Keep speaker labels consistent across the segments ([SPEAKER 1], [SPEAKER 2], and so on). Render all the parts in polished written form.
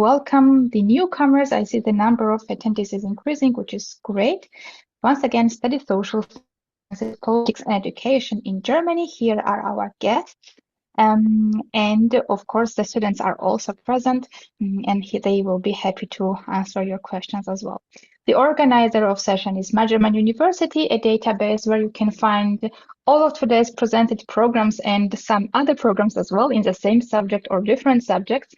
[SPEAKER 1] welcome the newcomers. I see the number of attendees is increasing, which is great. Once again, Study Social Sciences, Politics and Education in Germany. Here are our guests. And of course, the students are also present, and they will be happy to answer your questions as well. The organizer of session is 𝘱𝘕𝘔𝘱𝑒𝑚𝑎n University, a database where you can find all of today's presented programs and some other programs as well in the same subject or different subjects.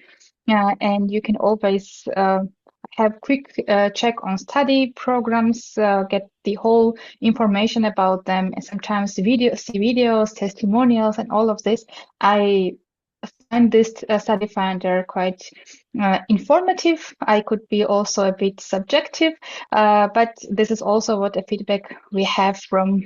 [SPEAKER 1] And you can always have quick check on study programs, get the whole information about them, and sometimes see videos, testimonials, and all of this. I find this study finder quite informative. I could be also a bit subjective, but this is also what the feedback we have from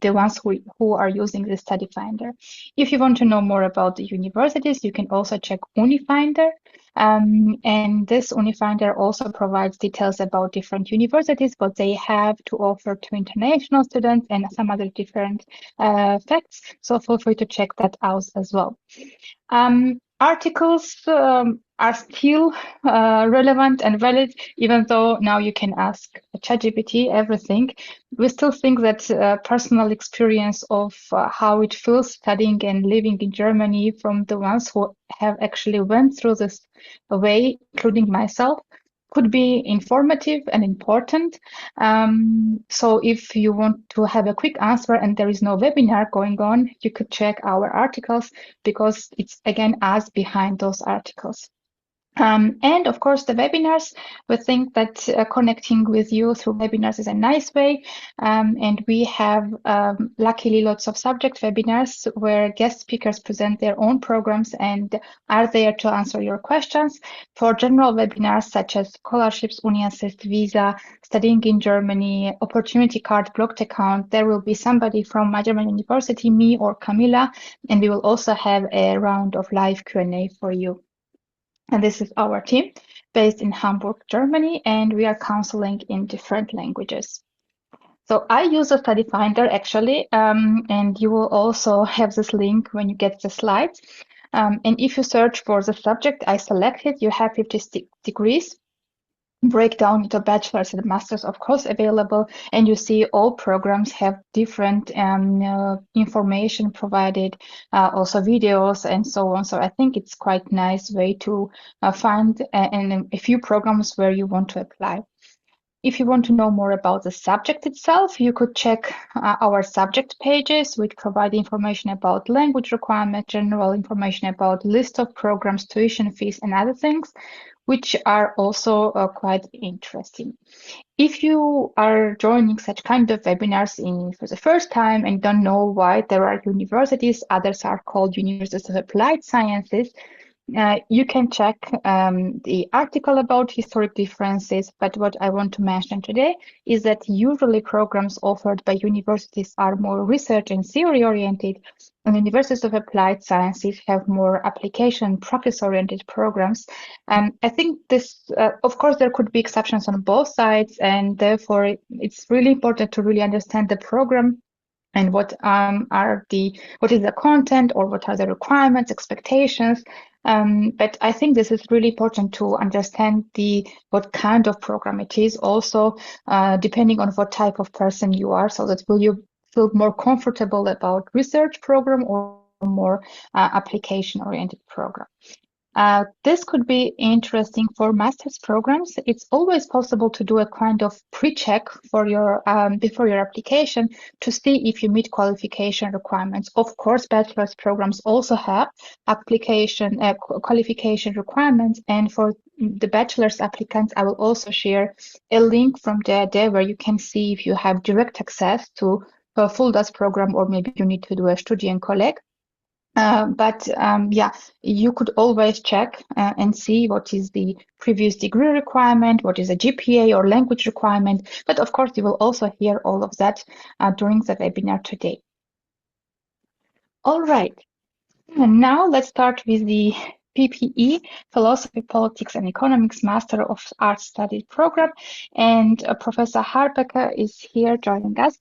[SPEAKER 1] the ones who are using the study finder. If you want to know more about the universities, you can also check Unifinder. And this Unifinder also provides details about different universities, what they have to offer to international students, and some other different facts. So feel free to check that out as well. Articles are still relevant and valid, even though now you can ask ChatGPT everything. We still think that personal experience of how it feels studying and living in Germany from the ones who have actually went through this way, including myself, could be informative and important. So if you want to have a quick answer and there is no webinar going on, you could check our articles, because it's again us behind those articles. And of course, the webinars, we think that connecting with you through webinars is a nice way. And we have, luckily, lots of subject webinars where guest speakers present their own programs and are there to answer your questions. For general webinars such as scholarships, Uni-Assist, visa, studying in Germany, opportunity card, blocked account, there will be somebody from 𝘱𝘕𝘔𝘱𝑒𝑚𝑎n University, me or Camilla, and we will also have a round of live Q&A for you. And this is our team based in Hamburg, Germany, and we are counseling in different languages. So I use a study finder actually, and you will also have this link when you get the slides. And if you search for the subject I selected, you have 50 degrees. Breakdown into bachelor's and master's, of course, available, and you see all programs have different information provided, also videos and so on. So I think it's quite nice way to find a few programs where you want to apply. If you want to know more about the subject itself, you could check our subject pages, which provide information about language requirement, general information about list of programs, tuition fees, and other things, which are also quite interesting. If you are joining such kind of webinars for the first time and don't know why there are universities, others are called Universities of Applied Sciences, you can check the article about historic differences, but what I want to mention today is that usually programs offered by universities are more research and theory oriented, and Universities of Applied Sciences have more application practice oriented programs. I think this, of course, there could be exceptions on both sides, and therefore it's really important to really understand the program and what is the content, or what are the requirements, expectations. But I think this is really important to understand what kind of program it is, also depending on what type of person you are, so that will you feel more comfortable about research program or more application oriented program. This could be interesting for master's programs. It's always possible to do a kind of pre-check for your before your application to see if you meet qualification requirements. Of course, bachelor's programs also have qualification requirements, and for the bachelor's applicants, I will also share a link from there where you can see if you have direct access to Fulda's program, or maybe you need to do a Studienkolleg. Yeah, you could always check and see what is the previous degree requirement, what is a GPA or language requirement. But of course, you will also hear all of that during the webinar today. All right, and now let's start with the PPE, Philosophy, Politics and Economics Master of Arts Studies program. And Professor Herdecke is here joining us.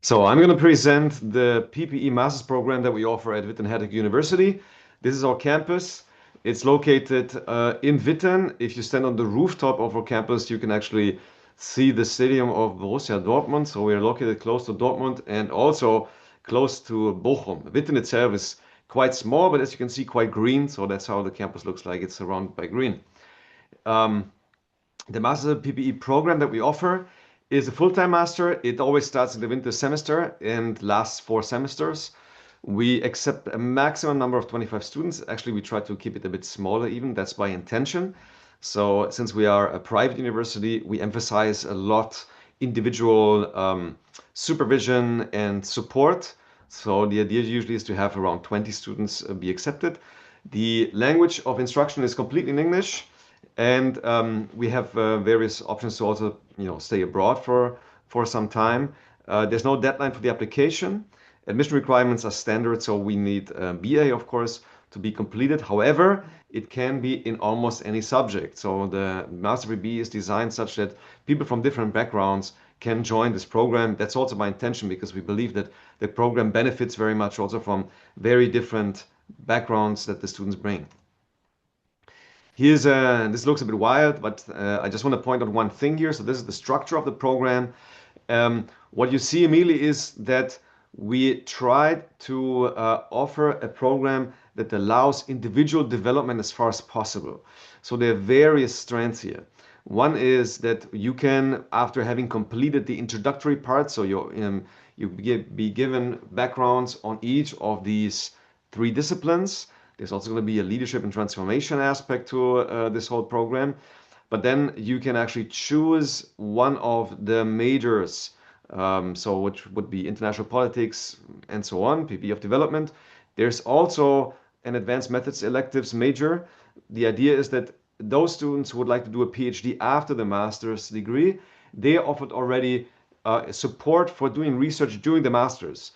[SPEAKER 2] So I'm going to present the PPE Master's program that we offer at Witten Herdecke University. This is our campus. It's located in Witten. If you stand on the rooftop of our campus, you can actually see the stadium of Borussia Dortmund. So we are located close to Dortmund and also close to Bochum. Witten itself is quite small, but as you can see, quite green. So that's how the campus looks like. It's surrounded by green. The Master PPE program that we offer is a full-time master. It always starts in the winter semester and lasts 4 semesters. We accept a maximum number of 25 students. Actually, we try to keep it a bit smaller even. That's by intention. So since we are a private university, we emphasize a lot individual supervision and support. So the idea usually is to have around 20 students be accepted. The language of instruction is completely in English. And we have various options to also, stay abroad for some time. There's no deadline for the application. Admission requirements are standard, so we need a BA, of course, to be completed. However, it can be in almost any subject. So the Master PPE is designed such that people from different backgrounds can join this program. That's also my intention, because we believe that the program benefits very much also from very different backgrounds that the students bring. Here's this looks a bit wild, but I just want to point out one thing here. So this is the structure of the program. What you see immediately is that we tried to offer a program that allows individual development as far as possible. So there are various strands here. One is that you can, after having completed the introductory part, so you be given backgrounds on each of these 3 disciplines. There's also going to be a leadership and transformation aspect to this whole program. But then you can actually choose one of the majors, so which would be international politics and so on, PPE of development. There's also an advanced methods electives major. The idea is that those students who would like to do a PhD after the master's degree, they are offered already support for doing research during the master's.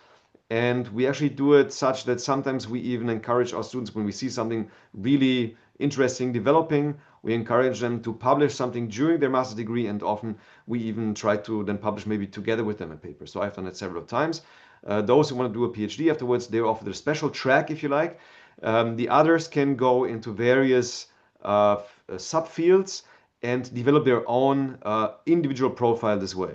[SPEAKER 2] And we actually do it such that sometimes we even encourage our students, when we see something really interesting developing, we encourage them to publish something during their master's degree, and often we even try to then publish maybe together with them a paper. So I've done it several times. Those who want to do a PhD afterwards, they're offered a special track, if you like. The others can go into various subfields and develop their own individual profile this way.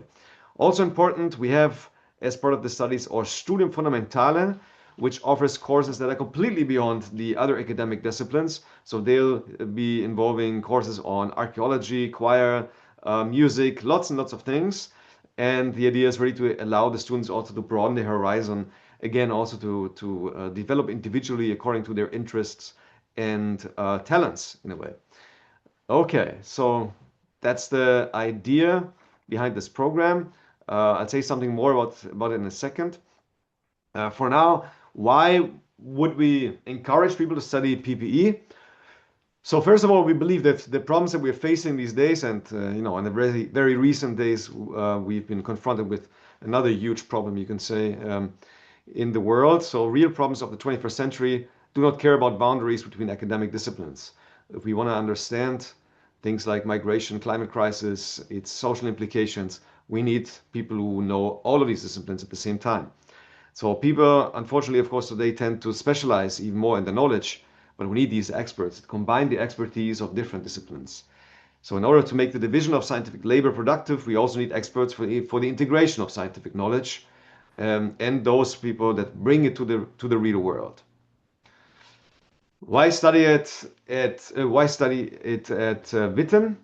[SPEAKER 2] Also important, we have, as part of the studies, our Studium Fundamentale, which offers courses that are completely beyond the other academic disciplines. So they'll be involving courses on archaeology, choir, music, lots and lots of things. And the idea is really to allow the students also to broaden their horizon, again, also to develop individually according to their interests and talents in a way. Okay, so that's the idea behind this program. I'll say something more about it in a second. For now, why would we encourage people to study PPE? So first of all, we believe that the problems that we're facing these days, and in the very, very recent days, we've been confronted with another huge problem, you can say, in the world. So real problems of the 21st century do not care about boundaries between academic disciplines. If we want to understand things like migration, climate crisis, its social implications, we need people who know all of these disciplines at the same time. So people, unfortunately, of course, today tend to specialize even more in the knowledge, but we need these experts to combine the expertise of different disciplines. So in order to make the division of scientific labor productive, we also need experts for the integration of scientific knowledge, and those people that bring it to the real world. Why study it at Witten?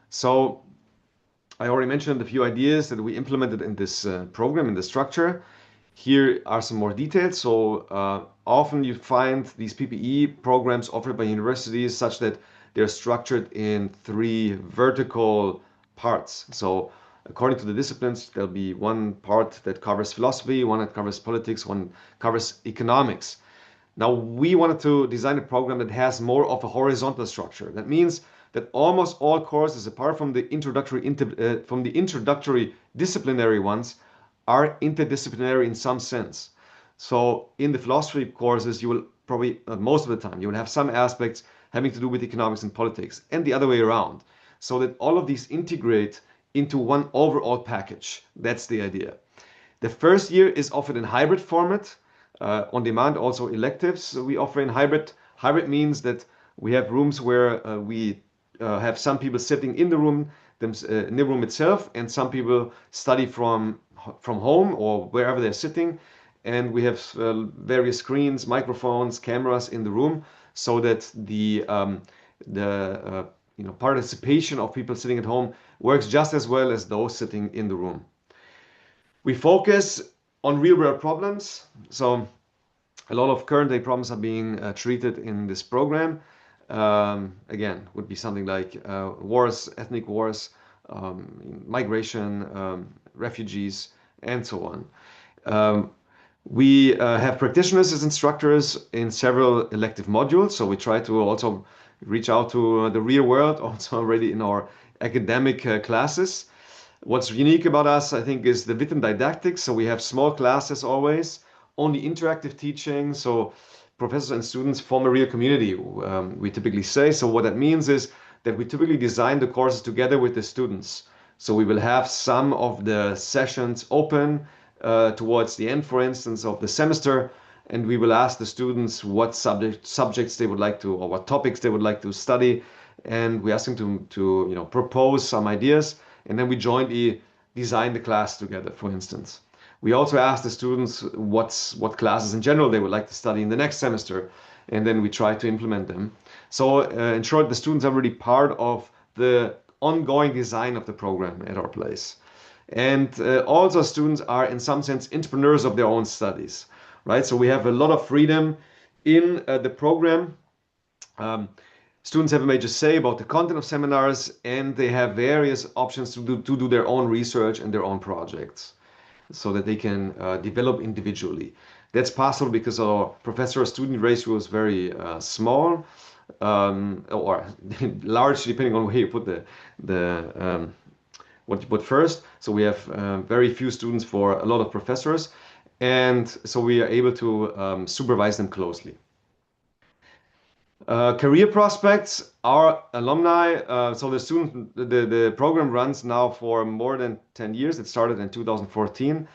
[SPEAKER 2] So I already mentioned a few ideas that we implemented in this program, in the structure. Here are some more details. So often you find these PPE programs offered by universities such that they're structured in 3 vertical parts. So according to the disciplines, there'll be one part that covers philosophy, one that covers politics, one covers economics. Now, we wanted to design a program that has more of a horizontal structure. That means that almost all courses, apart from the introductory disciplinary ones, are interdisciplinary in some sense. So in the philosophy courses, you will probably, most of the time, you will have some aspects having to do with economics and politics, and the other way around, so that all of these integrate into one overall package. That's the idea. The first year is offered in hybrid format, on demand, also electives we offer in hybrid. Hybrid means that We have rooms where we have some people sitting in the room, itself, and some people study from home or wherever they're sitting. And we have various screens, microphones, cameras in the room, so that the participation of people sitting at home works just as well as those sitting in the room. We focus on real-world problems. So a lot of current-day problems are being treated in this program. Again, would be something like wars, ethnic wars, migration, refugees, and so on. We have practitioners as instructors in several elective modules, so we try to also reach out to the real world, also already in our academic classes. What's unique about us, I think, is the Witten didactics. So we have small classes always, only interactive teaching. So professors and students form a real community, we typically say. So what that means is that we typically design the courses together with the students. So we will have some of the sessions open towards the end, for instance, of the semester, and we will ask the students what subjects they would like to, or what topics they would like to study, and we ask them to propose some ideas, and then we jointly design the class together, for instance. We also ask the students what classes in general they would like to study in the next semester, and then we try to implement them. So in short, the students are really part of the ongoing design of the program at our place. And also students are in some sense entrepreneurs of their own studies, right? So we have a lot of freedom in the program. Students have a major say about the content of seminars, and they have various options to do their own research and their own projects so that they can develop individually. That's possible because our professor-student ratio is very small, or large, depending on where you put what you put first. So we have very few students for a lot of professors, and so we are able to supervise them closely. Career prospects, our alumni, so the program runs now for more than 10 years. It started in 2014,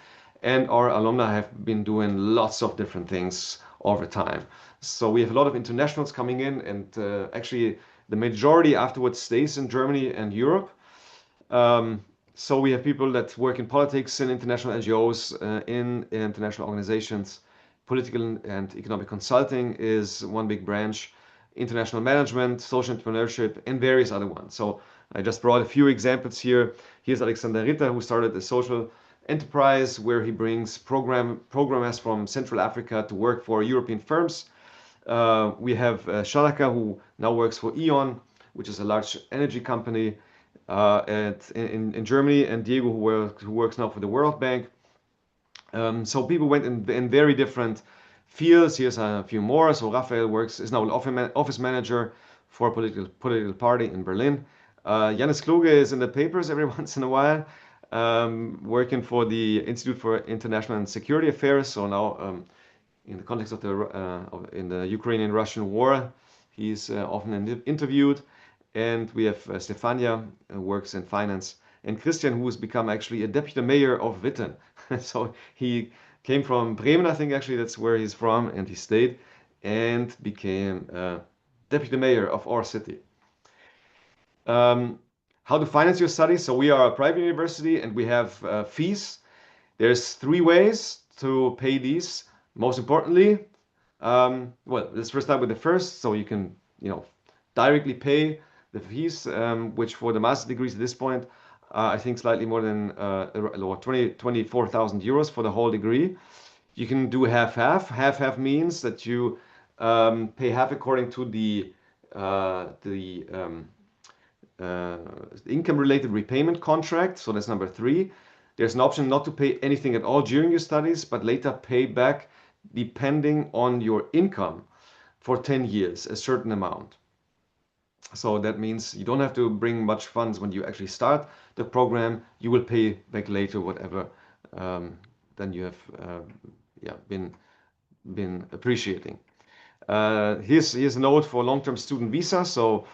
[SPEAKER 2] and our alumni have been doing lots of different things over time. So we have a lot of internationals coming in, and actually the majority afterwards stays in Germany and Europe. So we have people that work in politics, in international NGOs, in international organizations. Political and economic consulting is one big branch. International management, social entrepreneurship, and various other ones. So I just brought a few examples here. Here's Alexander Ritter, who started a social enterprise where he brings programmers from Central Africa to work for European firms. We have Herdecke, who now works for E.ON, which is a large energy company in Germany, and Diego, who works now for the World Bank. So people went in very different fields. Here's a few more. So Raphael is now an office manager for a political party in Berlin. Janis Kluge is in the papers every once in a while, working for the Institute for International and Security Affairs. So now, in the context of the Ukrainian-Russian war, he's often interviewed. And we have Stefania, who works in finance, and Christian, who has become actually a deputy mayor of Witten. So he came from Bremen, I think actually that's where he's from, and he stayed and became deputy mayor of our city. How to finance your studies? So we are a private university, and we have fees. There's 3 ways to pay these. Most importantly, well, let's first start with the first. So you can, directly pay the fees, which for the master's degrees at this point, I think slightly more than 24,000 euros for the whole degree. You can do half-half. Half-half means that you pay half according to the income-related repayment contract. So that's number 3. There's an option not to pay anything at all during your studies, but later pay back depending on your income for 10 years, a certain amount. So that means you don't have to bring much funds when you actually start the program. You will pay back later whatever then you have been appreciating. Here's a note for long-term student visa. So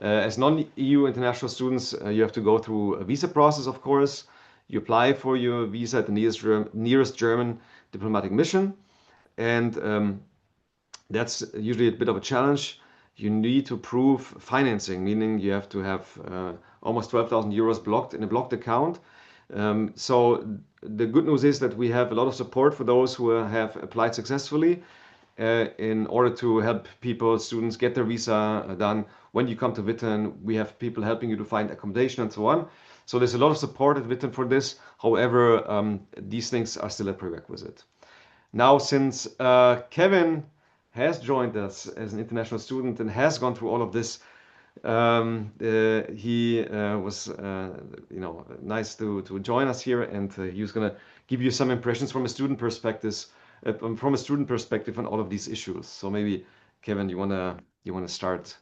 [SPEAKER 2] as non-EU international students, you have to go through a visa process, of course. You apply for your visa at the nearest German diplomatic mission, and that's usually a bit of a challenge. you need to prove financing, meaning you have to have almost 12,000 euros blocked in a blocked account. So the good news is that we have a lot of support for those who have applied successfully in order to help people, students get their visa done. When you come to Witten, we have people helping you to find accommodation and so on. So there's a lot of support at Witten for this. However, these things are still a prerequisite. Now, since Kevin has joined us as an international student and has gone through all of this, he was, nice to join us here, and he was going to give you some impressions from a student perspective, on all of these issues. So maybe, Kevin, you wanna start?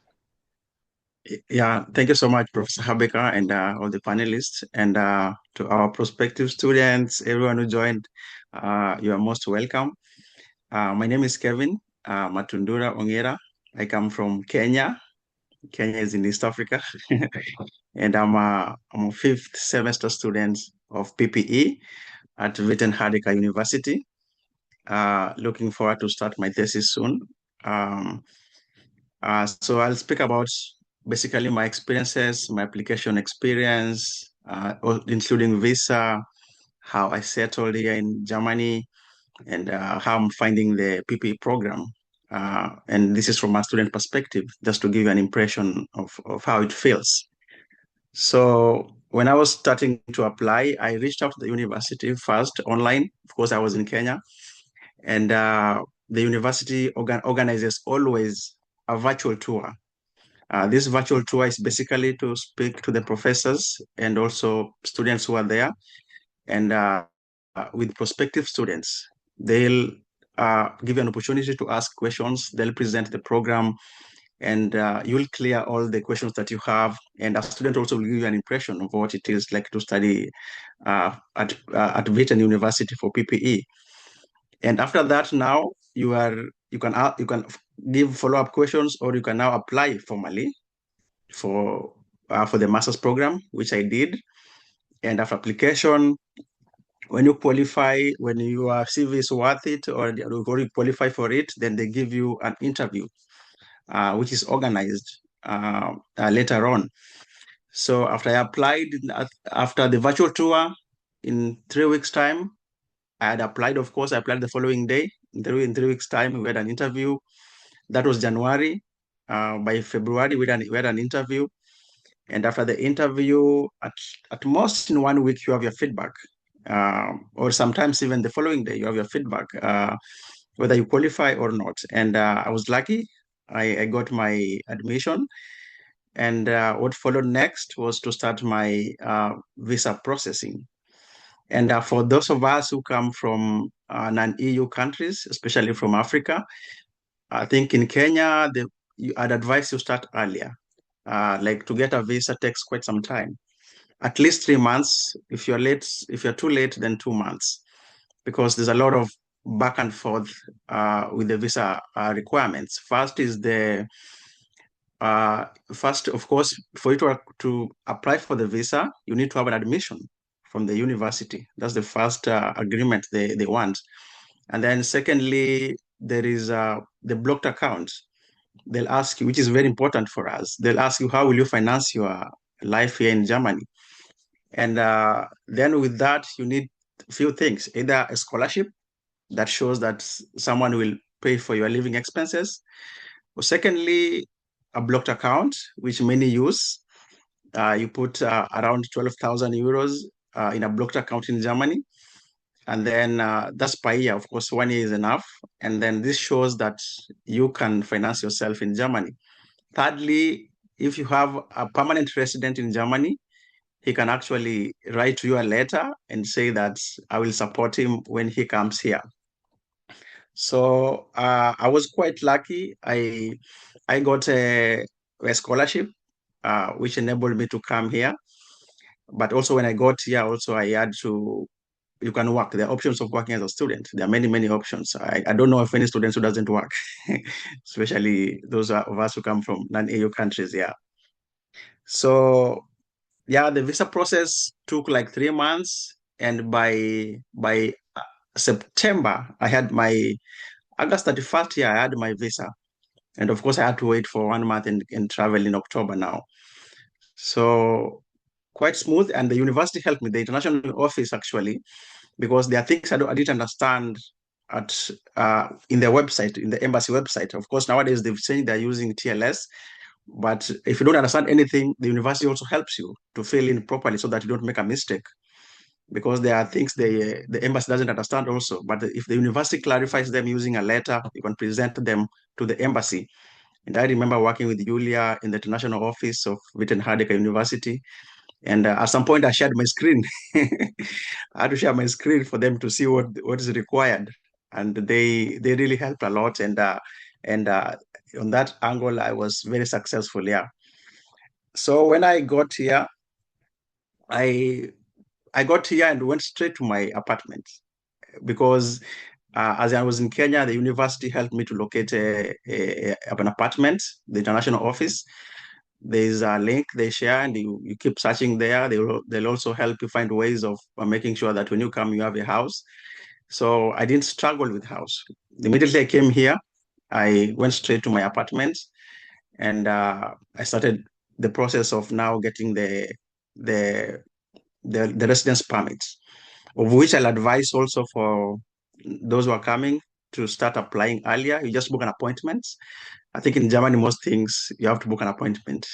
[SPEAKER 3] Yeah, thank you so much, Professor Herdecke, and all the panelists, and to our prospective students, everyone who joined, you are most welcome. My name is Kevin 𝘗𝘢𝘕𝘓𝘕𝑟𝑎. I come from Kenya. Kenya is in East Africa, and I'm a fifth semester student of PPE at Witten Herdecke University. Looking forward to start my thesis soon. So I'll speak about basically my experiences, my application experience, including visa, how I settled here in Germany, and how I'm finding the PPE program. And this is from a student perspective, just to give you an impression of how it feels. So when I was starting to apply, I reached out to the university first online. Of course, I was in Kenya. And the university organizes always a virtual tour. This virtual tour is basically to speak to the professors and also students who are there. And with prospective students, they'll give you an opportunity to ask questions. They'll present the program, and you'll clear all the questions that you have. And a student also will give you an impression of what it is like to study at Witten University for PPE. And after that, now you can give follow-up questions, or you can now apply formally for the master's program, which I did. And after application, when you qualify, when your CV is worth it, or you qualify for it, then they give you an interview, which is organized later on. So after I applied, after the virtual tour, in 3 weeks' time, I had applied. Of course, I applied the following day. In 3 weeks' time, we had an interview. That was January. By February, we had an interview. And after the interview, at most in 1 week, you have your feedback. Or sometimes even the following day, you have your feedback, whether you qualify or not. And I was lucky. I got my admission. And what followed next was to start my visa processing. And for those of us who come from non-EU countries, especially from Africa, I think in Kenya, I'd advise you start earlier. Like to get a visa takes quite some time, at least 3 months. If you're late, if you're too late, then 2 months, because there's a lot of back and forth with the visa requirements. First, of course, for you to apply for the visa, you need to have an admission from the university. That's the first agreement they want. And then secondly, there is the blocked account. They'll ask you, which is very important for us. They'll ask you, how will you finance your life here in Germany? And then with that, you need a few things, either a scholarship that shows that someone will pay for your living expenses. Or secondly, a blocked account, which many use. You put around 12,000 euros in a blocked account in Germany. And then that's per year. Of course, 1 year is enough. And then this shows that you can finance yourself in Germany. Thirdly, if you have a permanent resident in Germany, he can actually write you a letter and say that I will support him when he comes here. So I was quite lucky. I got a scholarship, which enabled me to come here. But also when I got here, also I had to, you can work. There are options of working as a student. There are many, many options. I don't know of any students who doesn't work, especially those of us who come from non-EU countries. Yeah. So yeah, the visa process took like 3 months. And by September, I had my August 31st, I had my visa. And of course, I had to wait for 1 month and travel in October now. So quite smooth. And the university helped me, the international office actually, because there are things I didn't understand at in their website, in the embassy website. Of course, nowadays they've changed, they're using TLS. But if you don't understand anything, the university also helps you to fill in properly so that you don't make a mistake. Because there are things the embassy doesn't understand also. But if the university clarifies them using a letter, you can present them to the embassy. And I remember working with Julia in the international office of Witten Herdecke University. And at some point, I shared my screen. I had to share my screen for them to see what is required. And they really helped a lot. And on that angle, I was very successful, yeah. So when I got here, I got here and went straight to my apartment because as I was in Kenya, the university helped me to locate an apartment, the international office. There's a link they share and you keep searching there. They'll also help you find ways of making sure that when you come, you have a house. So I didn't struggle with house. Immediately I came here, I went straight to my apartment and I started the process of now getting the residence permits, of which I'll advise also for those who are coming to start applying earlier. You just book an appointment. I think in Germany, most things you have to book an appointment.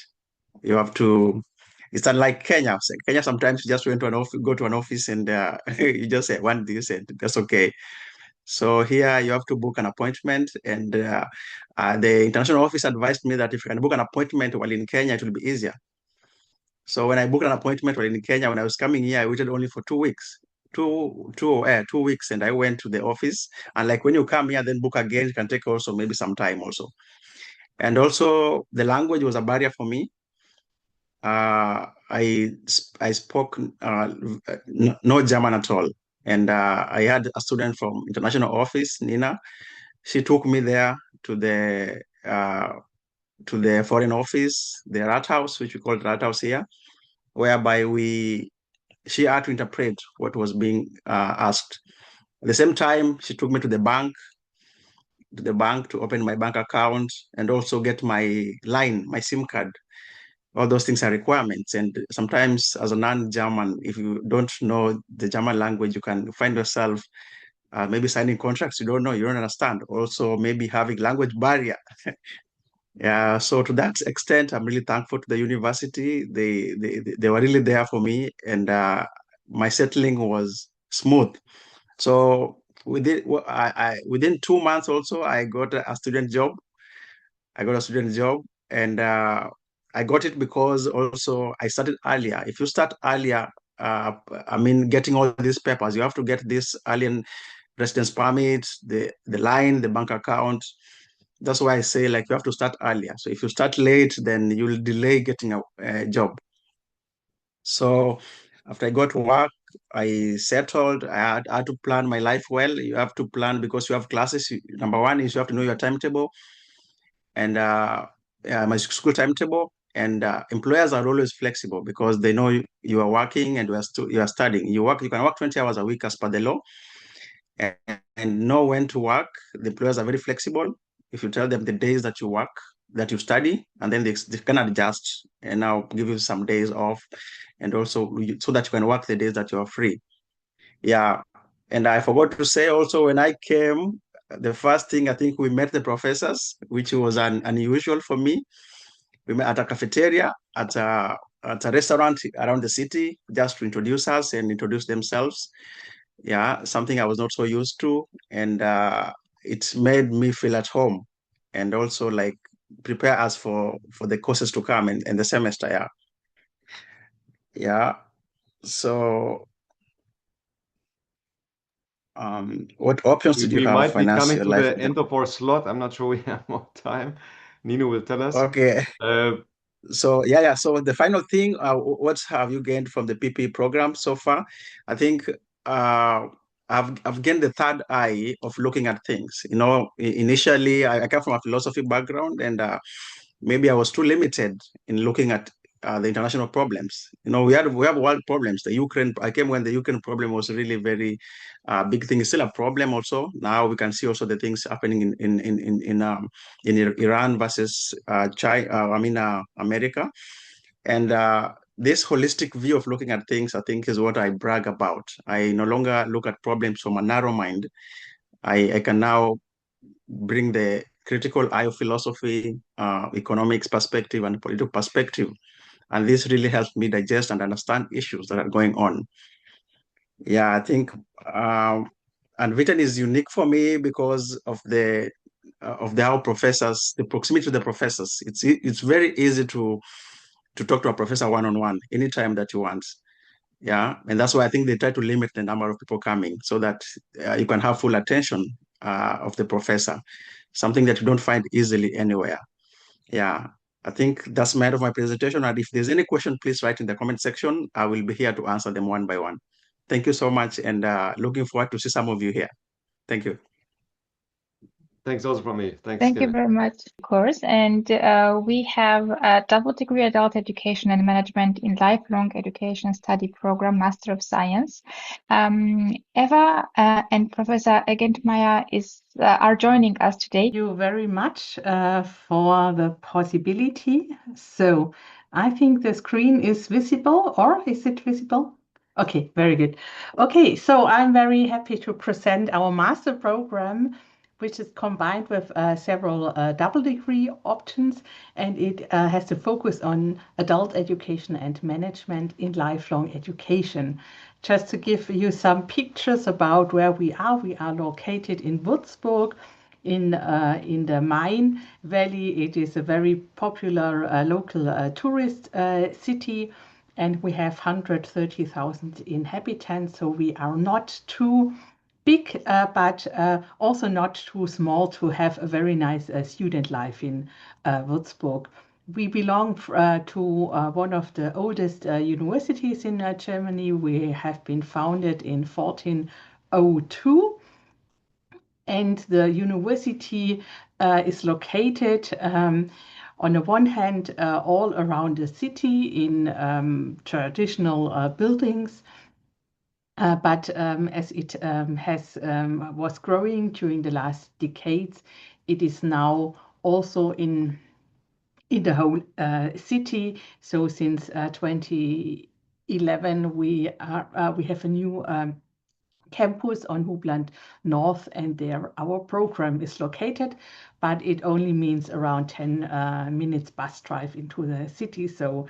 [SPEAKER 3] You have to. It's unlike Kenya. So Kenya, sometimes you just went to an office, go to an office, and you just say one this, and that's okay. So here you have to book an appointment, and the international office advised me that if you can book an appointment while in Kenya, it will be easier. So when I booked an appointment while in Kenya, when I was coming here, I waited only for 2 weeks. 2 weeks, and I went to the office. And like when you come here, then book again, it can take also maybe some time also. And also the language was a barrier for me. I spoke no German at all. And I had a student from international office, Nina. She took me there to the foreign office, the Rathaus, which we call Rathaus here, whereby she had to interpret what was being asked. At the same time, she took me to the bank to open my bank account and also get my line, my SIM card. All those things are requirements. And sometimes as a non-German, if you don't know the German language, you can find yourself maybe signing contracts you don't know, you don't understand. Also maybe having language barrier. Yeah, so to that extent, I'm really thankful to the university. They were really there for me, and my settling was smooth. So within 2 months also, I got a student job. And I got it because also I started earlier. If you start earlier, I mean, getting all these papers, you have to get this alien residence permit, the line, the bank account. That's why I say like you have to start earlier. So if you start late, then you'll delay getting a job. So after I got to work, I settled. I had to plan my life well. You have to plan because you have classes. Number one is you have to know your timetable and my school timetable. And employers are always flexible because they know you are working and you are studying. You can work 20 hours a week as per the law and know when to work. The employers are very flexible. If you tell them the days that you work, that you study, and then they can adjust and now give you some days off and also so that you can work the days that you are free. Yeah. And I forgot to say also when I came, the first thing I think we met the professors, which was unusual for me. We met at a cafeteria, at a restaurant around the city, just to introduce us and introduce themselves. Yeah, something I was not so used to. And it made me feel at home and also like prepare us for the courses to come and the semester. Yeah. Yeah. So what options did you
[SPEAKER 2] We
[SPEAKER 3] have
[SPEAKER 2] might be
[SPEAKER 3] finance
[SPEAKER 2] coming
[SPEAKER 3] your
[SPEAKER 2] to
[SPEAKER 3] life?
[SPEAKER 2] the end of our slot. I'm not sure we have more time. Nino will tell us.
[SPEAKER 3] Okay.
[SPEAKER 2] Uh,
[SPEAKER 3] So yeah. So the final thing, what have you gained from the PP program so far? I think I've gained the third eye of looking at things. You know, initially I come from a philosophy background, and maybe I was too limited in looking at the international problems. You know, we have world problems. I came when the Ukraine problem was really very big thing. It's still a problem also. Now we can see also the things happening in Iran versus America. And this holistic view of looking at things, I think, is what I brag about. I no longer look at problems from a narrow mind. I can now bring the critical eye of philosophy, economics perspective, and political perspective. And this really helps me digest and understand issues that are going on. Yeah, I think, and Witten is unique for me because of how professors, the proximity to the professors. It's very easy to talk to a professor one-on-one anytime that you want. Yeah, and that's why I think they try to limit the number of people coming so that you can have full attention of the professor, something that you don't find easily anywhere. Yeah, I think that's the end of my presentation. And if there's any question, please write in the comment section. I will be here to answer them one by one. Thank you so much, and looking forward to see some of you here. Thank you.
[SPEAKER 2] Thanks also from me. Thanks.
[SPEAKER 1] Thank you very much, of course. And we have a double degree adult education and management in lifelong education study program, Master of Science. Eva and Professor 𝘱𝘕𝘠𝘕𝘠𝘕 are joining us today.
[SPEAKER 4] Thank you very much for the possibility. So I think the screen is visible, or is it visible? Okay, very good. Okay, so I'm very happy to present our master program, which is combined with several double degree options, and it has to focus on adult education and management in lifelong education. Just to give you some pictures about where we are located in Würzburg, in the Main Valley. It is a very popular local tourist city, and we have 130,000 inhabitants, so we are not too big, but also not too small to have a very nice student life in Würzburg. We belong to one of the oldest universities in Germany. We have been founded in 1402, and the university is located on the one hand all around the city in traditional buildings. But as it was growing during the last decades, it is now also in the whole city. So since 2011, we have a new campus on 𝘱𝘢𝘕 North, and there our program is located, but it only means around 10 minutes bus drive into the city. So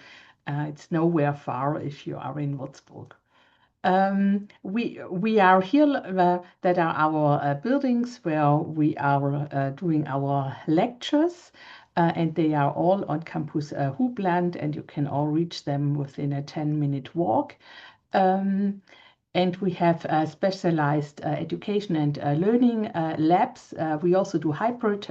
[SPEAKER 4] it's nowhere far if you are in Würzburg. We are here, that are our buildings where we are doing our lectures, and they are all on campus 𝘱𝘱𝘕, and you can all reach them within a 10-minute walk. And we have specialized education and learning labs. We also do hybrid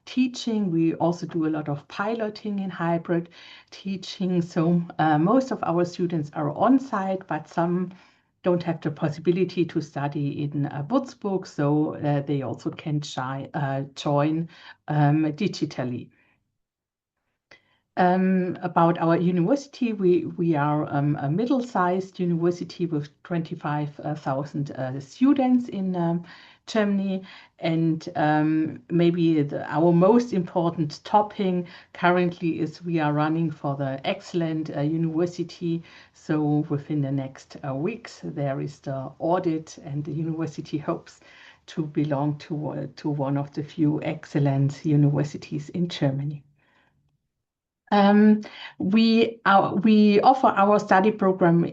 [SPEAKER 4] teaching. We also do a lot of piloting in hybrid teaching. So most of our students are on site, but some don't have the possibility to study in Würzburg, so they also can join digitally. About our university, we are a middle-sized university with 25,000 students in Germany, and maybe our most important topic currently is we are running for the excellent university. So within the next weeks there is the audit, and the university hopes to belong to one of the few excellent universities in Germany. We offer our study program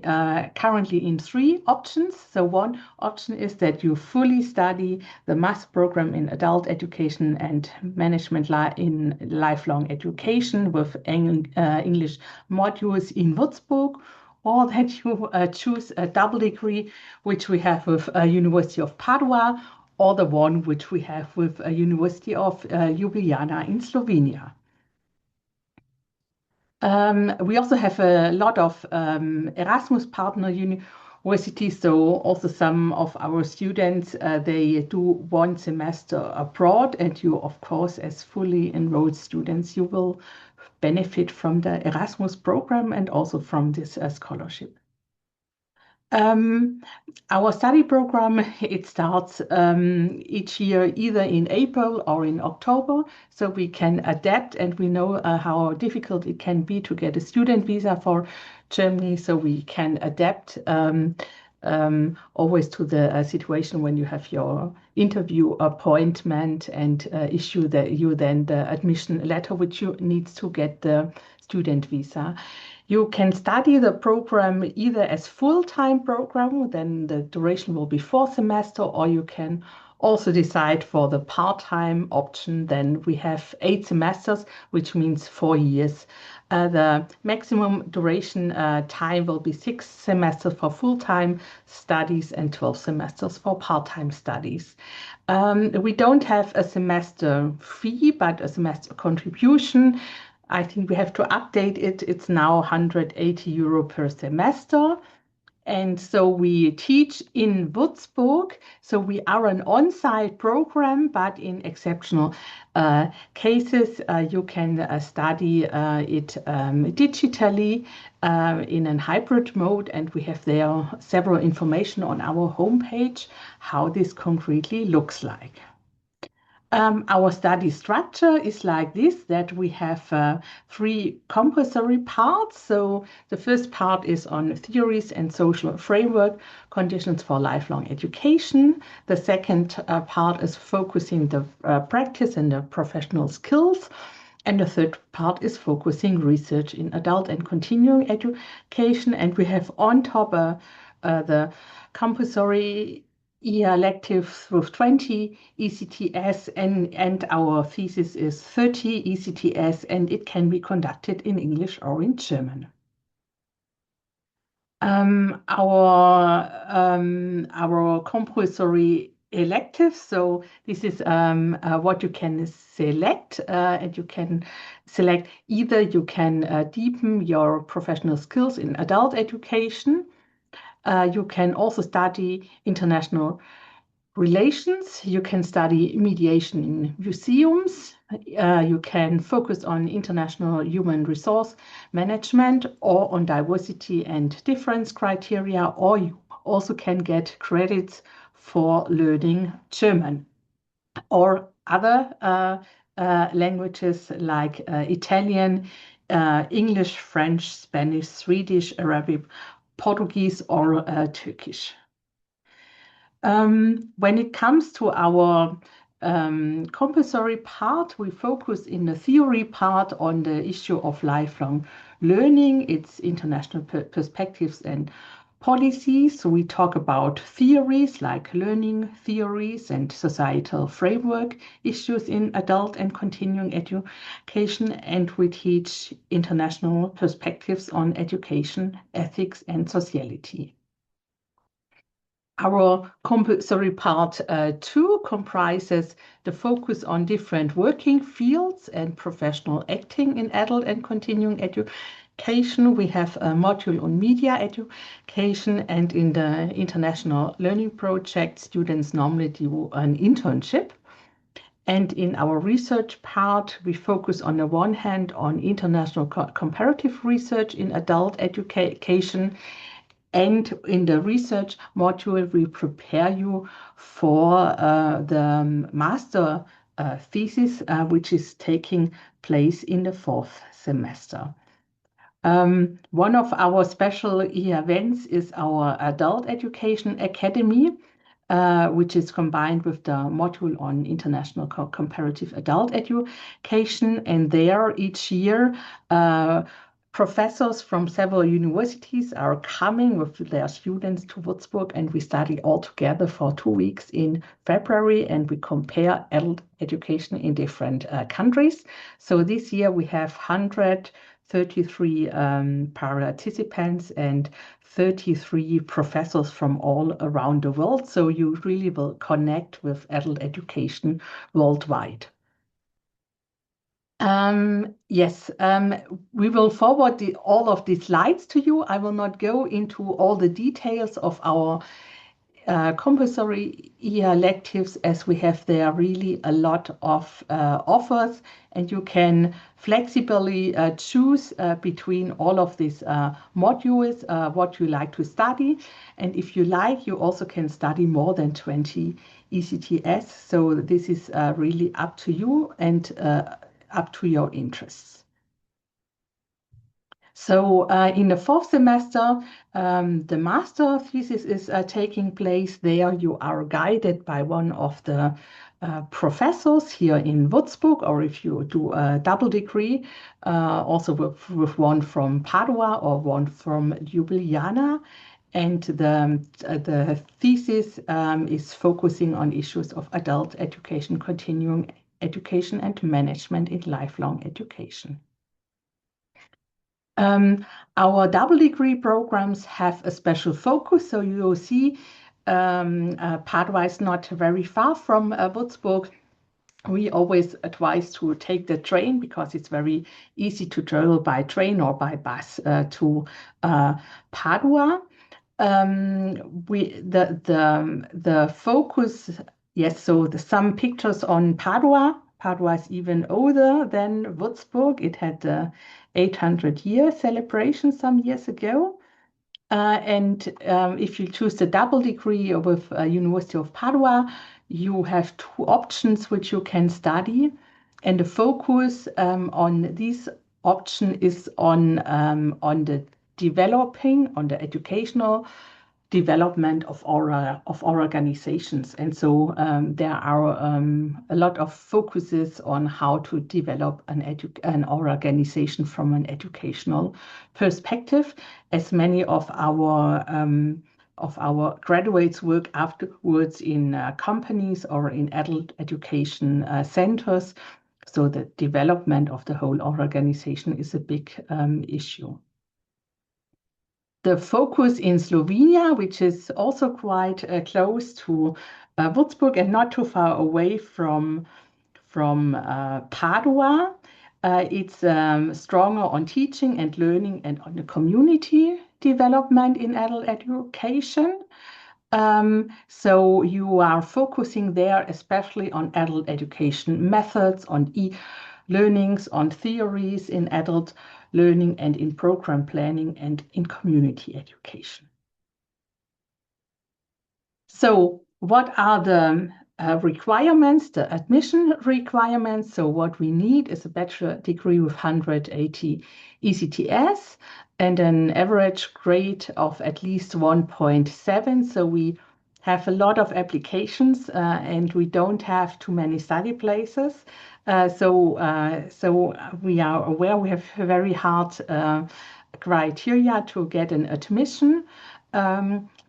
[SPEAKER 4] currently in 3 options. So one option is that you fully study the master program in adult education and management in lifelong education with English modules in Würzburg, or that you choose a double degree, which we have with University of Padua, or the one which we have with University of Ljubljana in Slovenia. We also have a lot of Erasmus partner universities, so also some of our students, they do 1 semester abroad, and you, of course, as fully enrolled students, you will benefit from the Erasmus program and also from this scholarship. Our study program, it starts each year either in April or in October, so we can adapt, and we know how difficult it can be to get a student visa for Germany, so we can adapt always to the situation when you have your interview appointment and issue then the admission letter, which you needs to get the student visa. You can study the program either as full-time program, then the duration will be 4 semesters, or you can also decide for the part-time option. Then we have 8 semesters, which means 4 years. The maximum duration time will be 6 semesters for full-time studies and 12 semesters for part-time studies. We don't have a semester fee, but a semester contribution. I think we have to update it. It's now 180 euro per semester. And so we teach in Würzburg. So we are an on-site program, but in exceptional cases, you can study it digitally in a hybrid mode. And we have there several information on our homepage, how this concretely looks like. Our study structure is like this, that we have 3 compulsory parts. So the first part is on theories and social framework, conditions for lifelong education. The second part is focusing the practice and the professional skills. And the third part is focusing research in adult and continuing education. And we have on top the compulsory electives with 20 ECTS, and our thesis is 30 ECTS, and it can be conducted in English or in German. Our compulsory electives, so this is what you can select, and you can select either you can deepen your professional skills in adult education. You can also study international relations. You can study mediation in museums. You can focus on international human resource management or on diversity and difference criteria, or you also can get credits for learning German or other languages like Italian, English, French, Spanish, Swedish, Arabic, Portuguese, or Turkish. When it comes to our compulsory part, we focus in the theory part on the issue of lifelong learning, its international perspectives and policies. So we talk about theories like learning theories and societal framework issues in adult and continuing education, and we teach international perspectives on education, ethics, and sociality. Our compulsory part 2 comprises the focus on different working fields and professional acting in adult and continuing education. We have a module on media education, and in the international learning project, students normally do an internship. And in our research part, we focus on the one hand on international comparative research in adult education. And in the research module, we prepare you for the master thesis, which is taking place in the 4th semester. One of our special events is our Adult Education Academy, which is combined with the module on international comparative adult education. And there each year, professors from several universities are coming with their students to Würzburg, and we study all together for 2 weeks in February, and we compare adult education in different countries. So this year we have 133 participants and 33 professors from all around the world. So you really will connect with adult education worldwide. Yes, we will forward all of these slides to you. I will not go into all the details of our compulsory electives, as we have there really a lot of offers, and you can flexibly choose between all of these modules what you like to study. And if you like, you also can study more than 20 ECTS. So this is really up to you and up to your interests. So in the fourth semester, the master thesis is taking place. There you are guided by one of the professors here in Würzburg, or if you do a double degree, also with one from Padua or one from Ljubljana. And the thesis is focusing on issues of adult education, continuing education, and management in lifelong education. Our double degree programs have a special focus. So you will see Padua is not very far from Würzburg. We always advise to take the train because it's very easy to travel by train or by bus to Padua. The focus, yes, so some pictures on Padua. Padua is even older than Würzburg. It had 800-year celebration some years ago. And if you choose the double degree with University of Padua, you have two options which you can study. And the focus on this option is on the educational development of our organizations. And so there are a lot of focuses on how to develop an organization from an educational perspective, as many of our graduates work afterwards in companies or in adult education centers. So the development of the whole organization is a big issue. The focus in Slovenia, which is also quite close to Würzburg and not too far away from Padua, it's stronger on teaching and learning and on the community development in adult education. So you are focusing there especially on adult education methods, on e-learnings, on theories in adult learning and in program planning and in community education. So what are the requirements, the admission requirements? So what we need is a bachelor degree with 180 ECTS and an average grade of at least 1.7. So we have a lot of applications and we don't have too many study places. So we are aware we have very hard criteria to get an admission.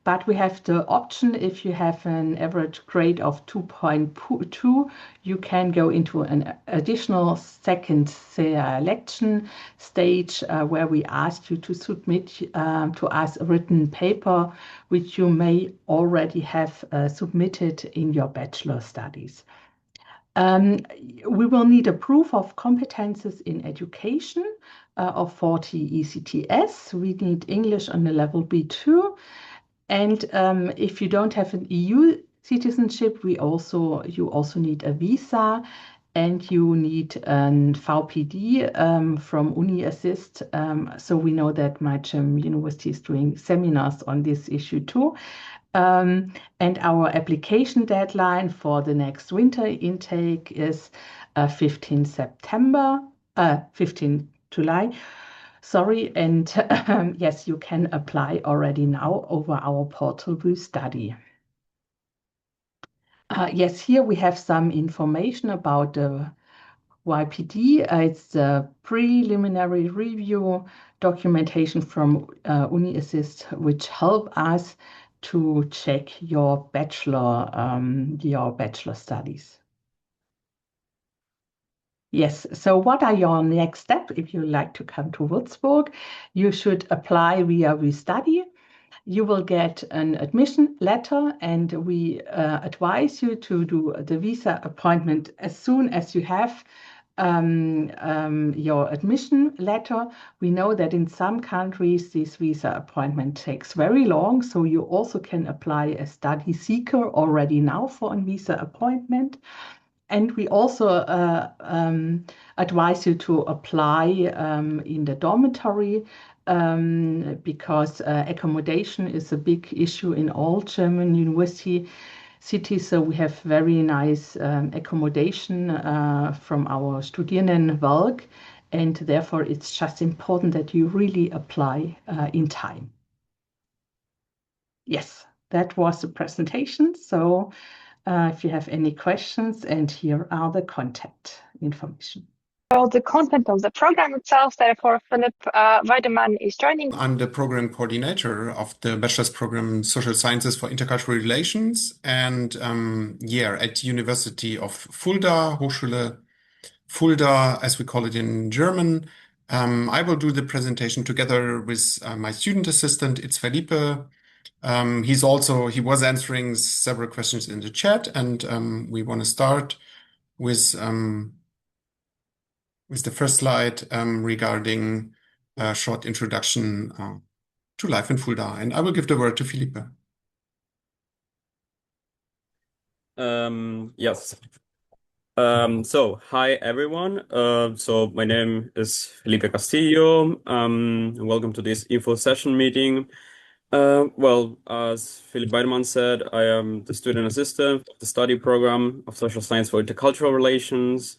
[SPEAKER 4] But we have the option, if you have an average grade of 2.2, you can go into an additional second selection stage where we ask you to submit to us a written paper, which you may already have submitted in your bachelor studies. We will need a proof of competences in education of 40 ECTS. We need English on the level B2. And if you don't have an EU citizenship, you also need a visa and you need an VPD from UniAssist. So we know that my university is doing seminars on this issue too. And our application deadline for the next winter intake is 15 July. Sorry, and yes, you can apply already now over our portal WuStudy. Yes, here we have some information about the YPD. It's the preliminary review documentation from UniAssist, which help us to check your bachelor studies. Yes, so what are your next steps if you like to come to Würzburg? You should apply via WuStudy. You will get an admission letter and we advise you to do the visa appointment as soon as you have your admission letter. We know that in some countries this visa appointment takes very long, so you also can apply as study seeker already now for a visa appointment. And we also advise you to apply in the dormitory because accommodation is a big issue in all German university cities. So we have very nice accommodation from our Studierendenwerk, and therefore it's just important that you really apply in time. Yes, that was the presentation. So if you have any questions, and here are the contact information.
[SPEAKER 1] Well, the content of the program itself, therefore, 𝘱𝘢𝘷𝘦𝘳𝘚 is joining.
[SPEAKER 5] I'm the program coordinator of the bachelor's program Social Sciences for Intercultural Relations, and at University of Fulda, Hochschule Fulda, as we call it in German. I will do the presentation together with my student assistant, 𝘱𝘢𝘓𝘳𝘁. He was answering several questions in the chat, and we want to start with the first slide regarding a short introduction to life in Fulda. And I will give the word to Felipe.
[SPEAKER 6] Yes. So hi everyone. So my name is Felipe Castillo. Welcome to this info session meeting. Well, as Philip Weidemann said, I am the student assistant of the study program of social science for intercultural relations,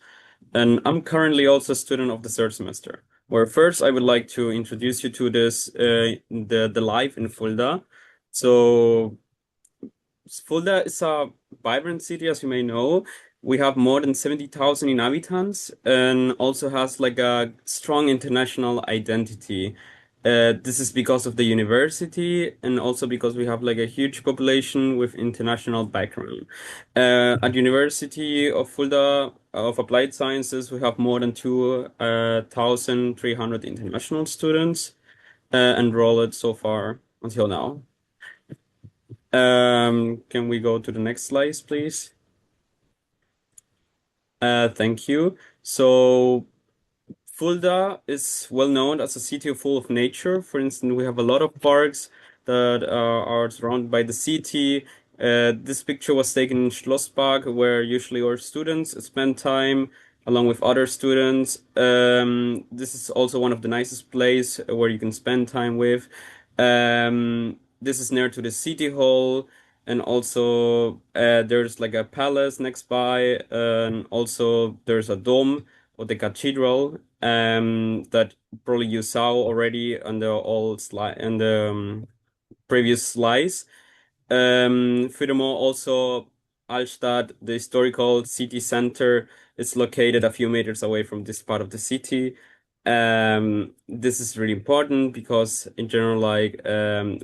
[SPEAKER 6] and I'm currently also a student of the third semester. Where first I would like to introduce you to this the life in Fulda. So Fulda is a vibrant city, as you may know. We have more than 70,000 inhabitants, and also has like a strong international identity. This is because of the university, and also because we have like a huge population with international background. At University of Fulda of Applied Sciences, we have more than 2,300 international students enrolled so far until now. Can we go to the next slide, please? Thank you. So Fulda is well known as a city full of nature. For instance, we have a lot of parks that are surrounded by the city. This picture was taken in Schlosspark, where usually our students spend time along with other students. This is also one of the nicest places where you can spend time with. This is near to the city hall, and also there's like a palace next by, and also there's a dome or the cathedral that probably you saw already on the old slide and the previous slides. Furthermore, also Altstadt, the historical city center, is located a few meters away from this part of the city. This is really important because in general, like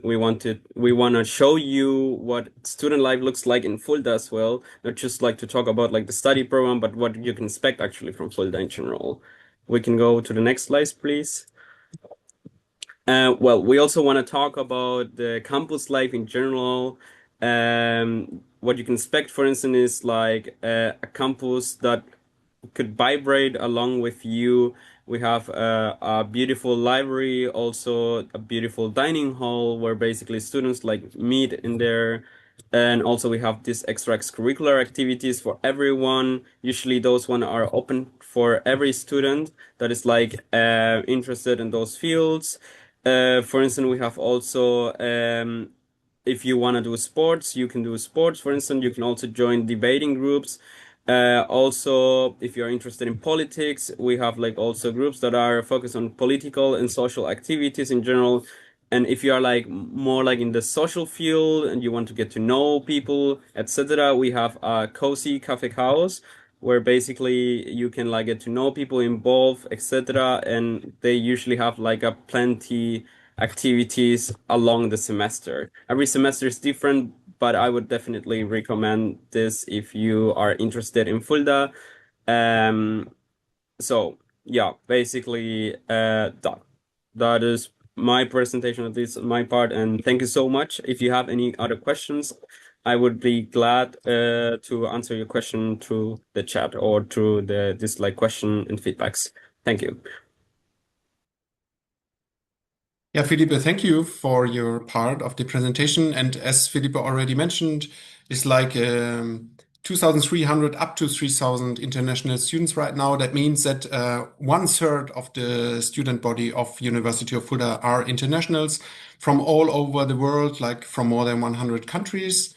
[SPEAKER 6] we want to show you what student life looks like in Fulda as well, not just like to talk about like the study program, but what you can expect actually from Fulda in general. We can go to the next slide, please. Well, we also want to talk about the campus life in general. What you can expect, for instance, is like a campus that could vibrate along with you. We have a beautiful library, also a beautiful dining hall where basically students like meet in there. And also we have these extracurricular activities for everyone. Usually those ones are open for every student that is like interested in those fields. For instance, we have also if you want to do sports, you can do sports. For instance, you can also join debating groups. Also, if you're interested in politics, we have like also groups that are focused on political and social activities in general. And if you are like more like in the social field and you want to get to know people, etc., we have a cozy cafe house where basically you can like get to know people involved, etc. And they usually have like a plenty activities along the semester. Every semester is different, but I would definitely recommend this if you are interested in Fulda. So yeah, basically that is my presentation of this, my part, and thank you so much. If you have any other questions, I would be glad to answer your question through the chat or through this like question and feedbacks. Thank you.
[SPEAKER 5] Yeah, Felipe, thank you for your part of the presentation. And as Felipe already mentioned, it's like 2,300 up to 3,000 international students right now. That means that 1/3 of the student body of University of Fulda are internationals from all over the world, like from more than 100 countries.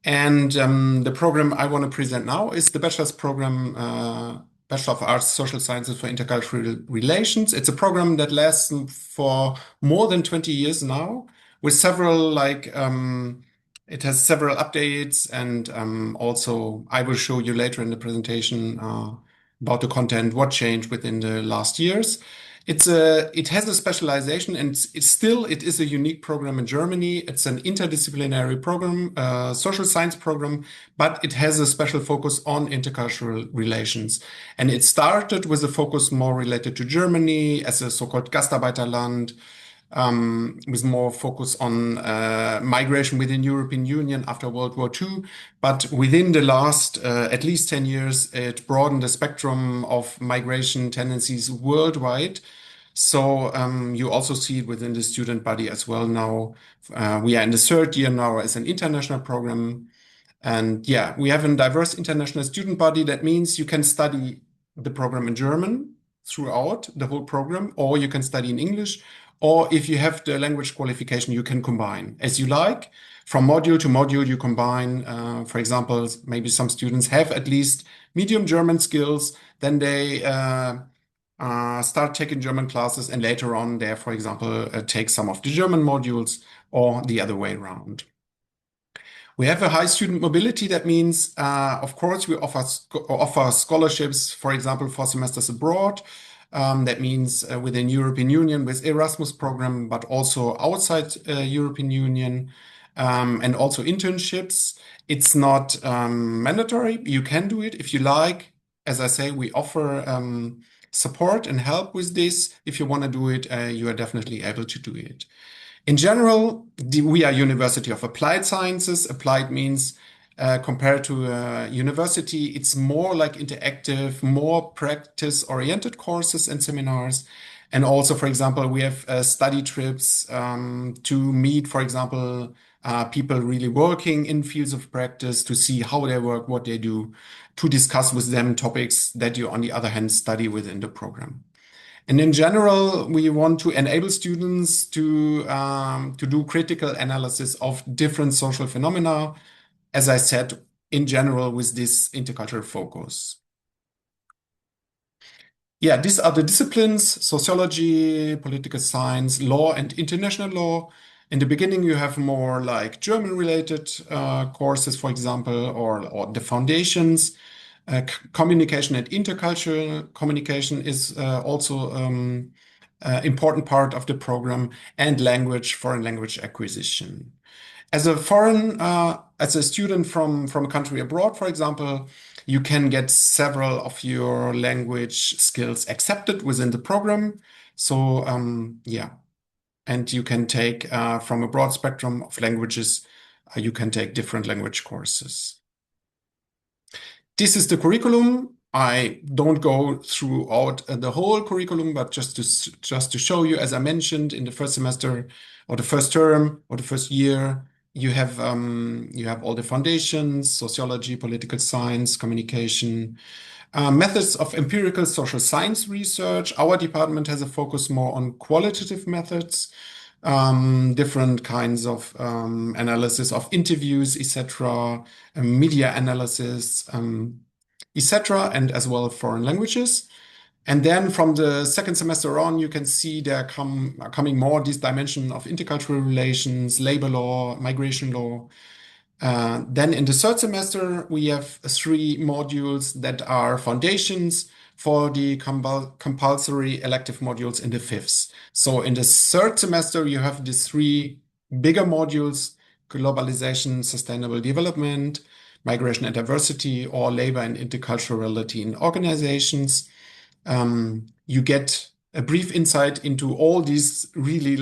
[SPEAKER 5] And the program I want to present now is the bachelor's program, Bachelor of Arts, Social Sciences for Intercultural Relations. It's a program that lasts for more than 20 years now, with several it has several updates, and also I will show you later in the presentation about the content, what changed within the last years. It has a specialization, and it is a unique program in Germany. It's an interdisciplinary program, social science program, but it has a special focus on intercultural relations. And it started with a focus more related to Germany as a so-called Gastarbeiterland, with more focus on migration within European Union after World War II. But within the last at least 10 years, it broadened the spectrum of migration tendencies worldwide. So you also see it within the student body as well now. We are in the 3rd year now as an international program. And yeah, we have a diverse international student body. That means you can study the program in German throughout the whole program, or you can study in English, or if you have the language qualification, you can combine as you like. From module to module, you combine. For example, maybe some students have at least medium German skills, then they start taking German classes, and later on, they, for example, take some of the German modules, or the other way around. We have a high student mobility. That means, of course, we offer scholarships, for example, for semesters abroad. That means within European Union with Erasmus program, but also outside European Union, and also internships. It's not mandatory. You can do it if you like. As I say, we offer support and help with this. If you want to do it, you are definitely able to do it. In general, we are University of Applied Sciences. Applied means compared to a university, it's more like interactive, more practice-oriented courses and seminars. And also, for example, we have study trips to meet, for example, people really working in fields of practice, to see how they work, what they do, to discuss with them topics that you, on the other hand, study within the program. And in general, we want to enable students to do critical analysis of different social phenomena, as I said, in general, with this intercultural focus. Yeah, these are the disciplines: sociology, political science, law, and international law. In the beginning, you have more like German-related courses, for example, or the foundations. Communication and intercultural communication is also important part of the program, and language, foreign language acquisition. As a student from a country abroad, for example, you can get several of your language skills accepted within the program. So yeah, and you can take from a broad spectrum of languages, you can take different language courses. This is the curriculum. I don't go throughout the whole curriculum, but just to show you, as I mentioned, in the first semester or the first term or the first year, you have all the foundations: sociology, political science, communication, methods of empirical social science research. Our department has a focus more on qualitative methods, different kinds of analysis of interviews, etc., media analysis, etc., and as well foreign languages. And then from the second semester on, you can see there are coming more this dimension of intercultural relations, labor law, migration law. Then in the third semester, we have 3 modules that are foundations for the compulsory elective modules in the 5th. So in the third semester, you have these 3 bigger modules: globalization, sustainable development, migration and diversity, or labor and interculturality in organizations. You get a brief insight into all these really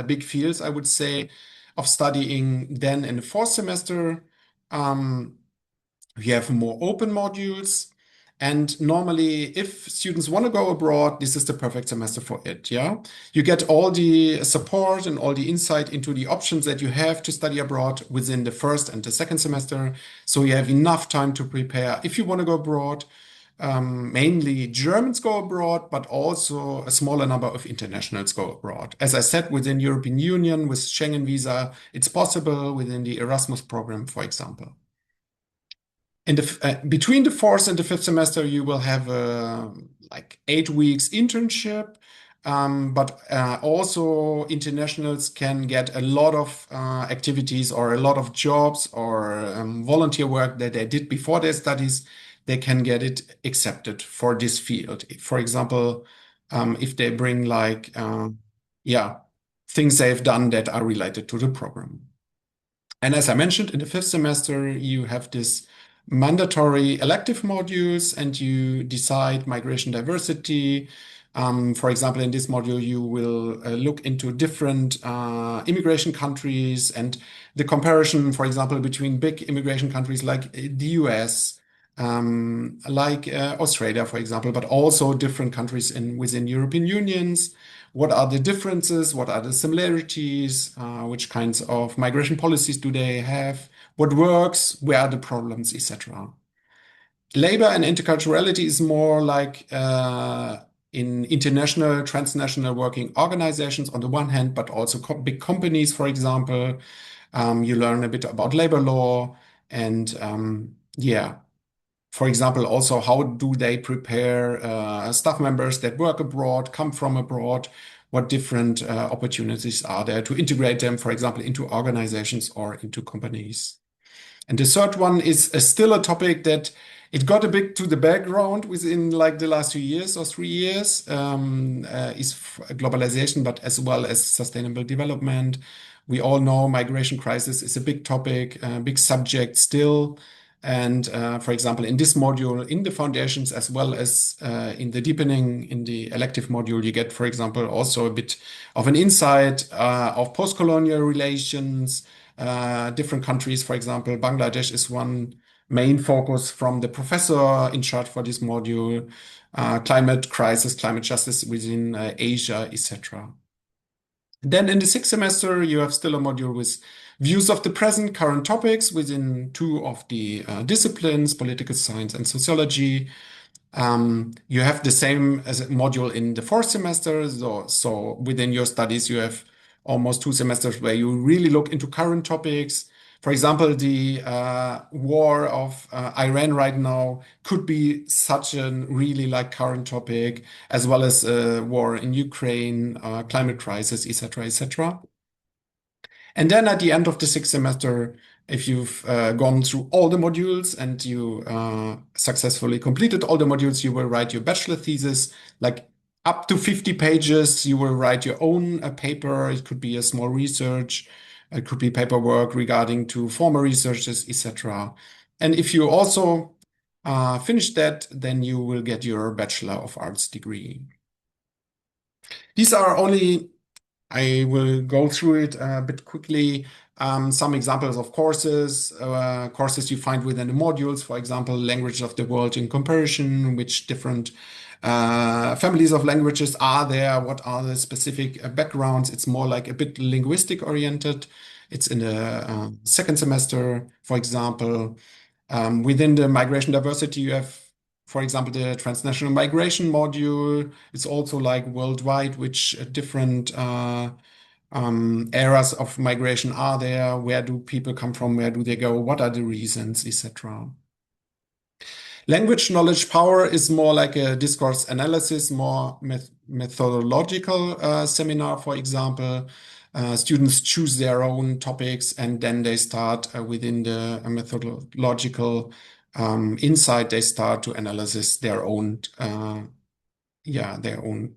[SPEAKER 5] big fields, I would say, of studying. Then in the 4th semester, You have more open modules. And normally, if students want to go abroad, this is the perfect semester for it. Yeah, you get all the support and all the insight into the options that you have to study abroad within the first and the second semester. So you have enough time to prepare if you want to go abroad. Mainly Germans go abroad, but also a smaller number of internationals go abroad. As I said, within European Union, with Schengen visa, it's possible within the Erasmus program, for example. In the between the fourth and the fifth semester, you will have like 8 weeks internship, but also internationals can get a lot of activities or a lot of jobs or volunteer work that they did before their studies. They can get it accepted for this field. For example, if they bring like things they've done that are related to the program. And as I mentioned, in the fifth semester, you have this mandatory elective modules and you decide migration diversity. For example, in this module, you will look into different immigration countries and the comparison, for example, between big immigration countries like the US, like Australia, for example, but also different countries within European Unions. What are the differences? What are the similarities? Which kinds of migration policies do they have? What works? Where are the problems, etc. Labor and interculturality is more like in international, transnational working organizations on the one hand, but also big companies, for example. You learn a bit about labor law and for example, also how do they prepare staff members that work abroad, come from abroad? What different opportunities are there to integrate them, for example, into organizations or into companies? And the third one is still a topic that it got a bit to the background within like the last 2 years or 3 years, is globalization, but as well as sustainable development. We all know migration crisis is a big topic, big subject still. And for example, in this module, in the foundations, as well as in the deepening, in the elective module, you get, for example, also a bit of an insight of post-colonial relations, different countries. For example, Bangladesh is one main focus from the professor in charge for this module, climate crisis, climate justice within Asia, etc. Then in the sixth semester, you have still a module with views of the present current topics within 2 of the disciplines, political science and sociology. You have the same as a module in the fourth semester. So within your studies, you have almost 2 semesters where you really look into current topics. For example, the war of Iran right now could be such a really like current topic, as well as war in Ukraine, climate crisis, etc., etc. And then at the end of the sixth semester, if you've gone through all the modules and you successfully completed all the modules, you will write your bachelor thesis, like up to 50 pages. You will write your own paper. It could be a small research. It could be paperwork regarding to former researches, etc. And if you also finish that, then you will get your Bachelor of Arts degree. These are only, I will go through it a bit quickly. Some examples of courses you find within the modules, for example, language of the world in comparison, which different families of languages are there, what are the specific backgrounds. It's more like a bit linguistic oriented. It's in the second semester, for example. Within the migration diversity, you have, for example, the transnational migration module. It's also like worldwide, which different eras of migration are there. Where do people come from? Where do they go? What are the reasons, etc. Language knowledge power is more like a discourse analysis, more methodological seminar, for example. Students choose their own topics and then they start within the methodological insight, they start to analyze their own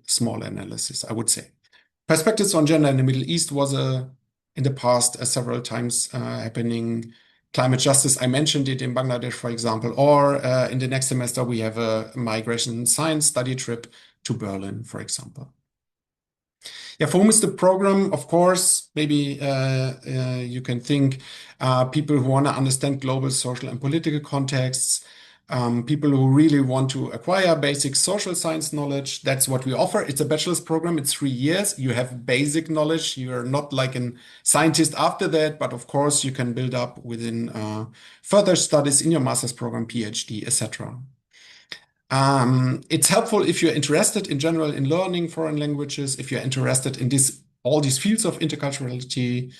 [SPEAKER 5] small analysis, I would say. Perspectives on gender in the Middle East was in the past several times happening. Climate justice, I mentioned it in Bangladesh, for example, or in the next semester, we have a migration science study trip to Berlin, for example. Yeah, for whom is the program? Of course, maybe you can think people who want to understand global social and political contexts, people who really want to acquire basic social science knowledge. That's what we offer. It's a bachelor's program. It's 3 years. You have basic knowledge. You're not like a scientist after that, but of course you can build up within further studies in your master's program, PhD, etc. It's helpful if you're interested in general in learning foreign languages, if you're interested in all these fields of interculturality,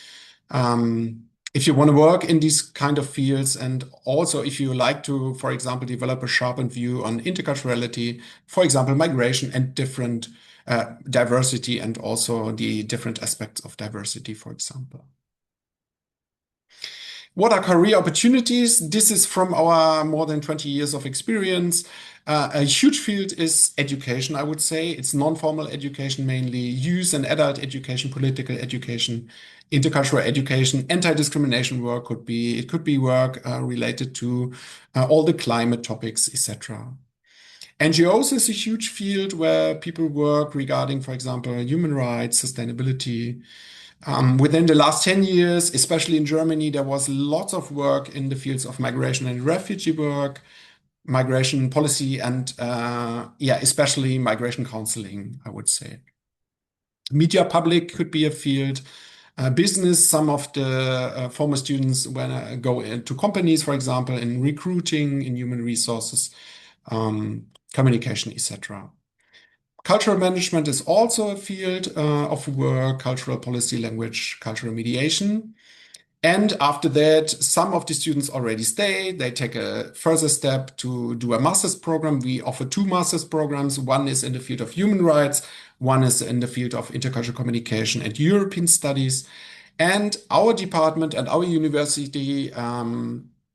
[SPEAKER 5] if you want to work in these kind of fields, and also if you like to, for example, develop a sharpened view on interculturality, for example, migration and different diversity, and also the different aspects of diversity, for example. What are career opportunities? This is from our more than 20 years of experience. A huge field is education, I would say. It's non-formal education, mainly youth and adult education, political education, intercultural education, anti-discrimination work could be. It could be work related to all the climate topics, etc. NGOs is a huge field where people work regarding, for example, human rights, sustainability. Within the last 10 years, especially in Germany, there was lots of work in the fields of migration and refugee work, migration policy, and especially migration counseling, I would say. Media public could be a field. Business, some of the former students go into companies, for example, in recruiting, in human resources, communication, etc. Cultural management is also a field of work, cultural policy, language, cultural mediation. And after that, some of the students already stay. They take a further step to do a master's program. We offer 2 master's programs. One is in the field of human rights. One is in the field of intercultural communication and European studies. And our department and our university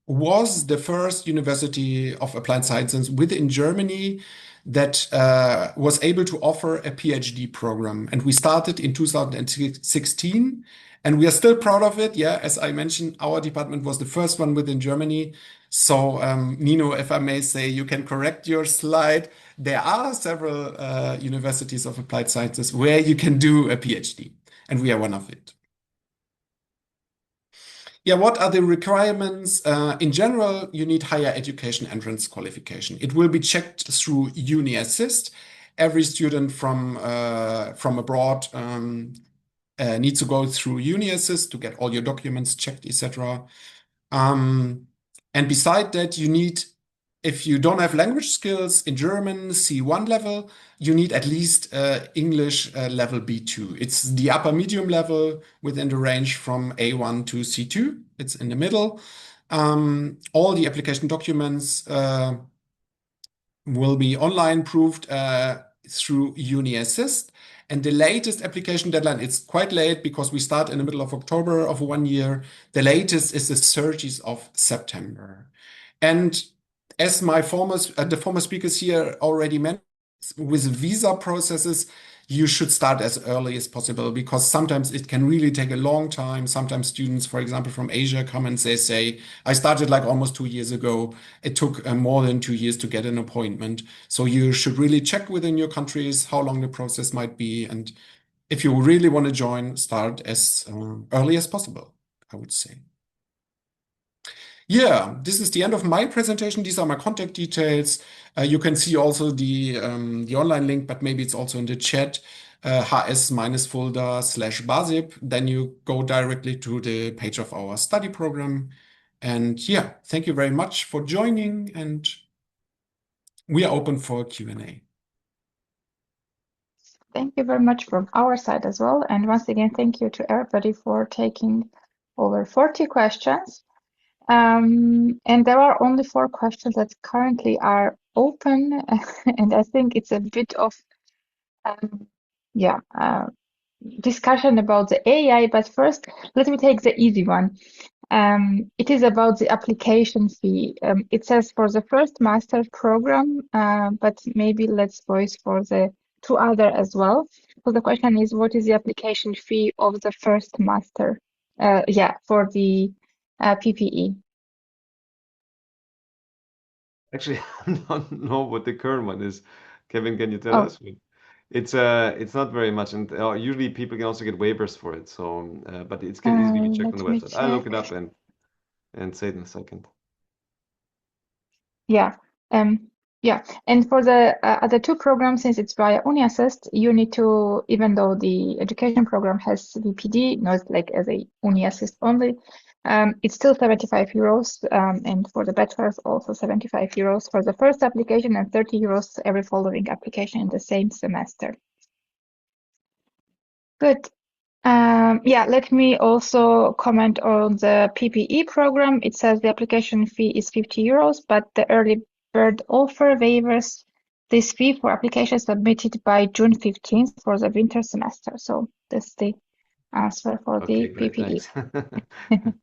[SPEAKER 5] was the first university of applied sciences within Germany that was able to offer a PhD program. And we started in 2016, and we are still proud of it. Yeah, as I mentioned, our department was the first one within Germany. So, Nino, if I may say, you can correct your slide. There are several universities of applied sciences where you can do a PhD, and we are one of it. Yeah, what are the requirements? In general, you need higher education entrance qualification. It will be checked through UniAssist. Every student from abroad needs to go through UniAssist to get all your documents checked, etc. And beside that, you need, if you don't have language skills in German, C1 level, you need at least English level B2. It's the upper medium level within the range from A1 to C2. It's in the middle. All the application documents will be online proved through UniAssist. And the latest application deadline, it's quite late because we start in the middle of October of 1 year. The latest is the 30th of September. And as the former speakers here already mentioned, with visa processes, you should start as early as possible because sometimes it can really take a long time. Sometimes students, for example, from Asia come and they say, I started like almost 2 years ago. It took more than 2 years to get an appointment. So you should really check within your countries how long the process might be. And if you really want to join, start as early as possible, I would say. Yeah, this is the end of my presentation. These are my contact details. You can see also the online link, but maybe it's also in the chat, hs-fulda/basip. Then you go directly to the page of our study program. And yeah, thank you very much for joining, and we are open for Q&A.
[SPEAKER 1] Thank you very much from our side as well. And once again, thank you to everybody for taking over 40 questions. And there are only 4 questions that currently are open, and I think it's a bit of discussion about the AI. But first, let me take the easy one. It is about the application fee. It says for the first master program, but maybe let's voice for the 2 other as well. So the question is, what is the application fee of the first master? For the PPE.
[SPEAKER 2] Actually, I don't know what the current one is. Kevin, can you tell us? It's not very much, and usually people can also get waivers for it. So, but it can easily be checked on the
[SPEAKER 1] Let me
[SPEAKER 2] website. I'll look it
[SPEAKER 1] check.
[SPEAKER 2] up and say it in a second.
[SPEAKER 1] Yeah. Yeah. And for the other two programs, since it's via UniAssist, you need to, even though the education program has VPD, not like as a UniAssist only, it's still 75 euros. And for the bachelor's, also 75 euros for the first application and 30 euros every following application in the same semester. Good. Yeah, let me also comment on the PPE program. It says the application fee is 50 euros, but the early bird offer waivers this fee for applications submitted by June 15th for the winter semester. So that's the answer for
[SPEAKER 2] Okay,
[SPEAKER 1] the
[SPEAKER 2] great,
[SPEAKER 1] PPE.
[SPEAKER 2] thanks.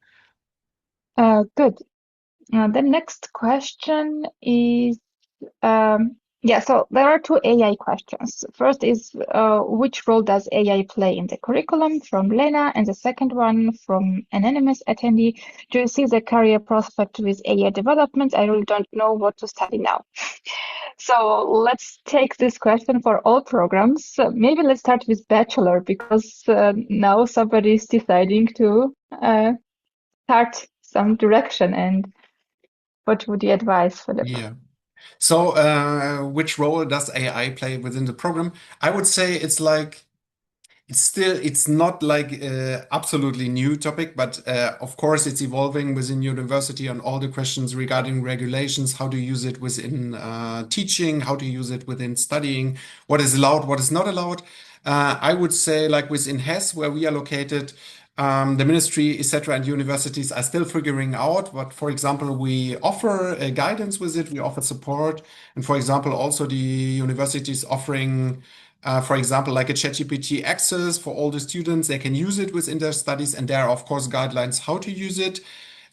[SPEAKER 1] Good. The next question is, yeah, so there are two AI questions. First is, which role does AI play in the curriculum from Lena? And the second one from anonymous attendee, do you see the career prospect with AI development? I really don't know what to study now. So let's take this question for all programs. Maybe let's start with bachelor, because now somebody is deciding to start some direction. And what would you advise, Philip?
[SPEAKER 5] Yeah. So, which role does AI play within the program? I would say it's like it's not like absolutely new topic, but of course it's evolving within university on all the questions regarding regulations, how to use it within teaching, how to use it within studying, what is allowed, what is not allowed. I would say like within Hesse, where we are located, the ministry, etc., and universities are still figuring out. But for example, we offer guidance with it, we offer support, and for example, also the universities offering, for example, like a ChatGPT access for all the students. They can use it within their studies, and there are of course guidelines how to use it.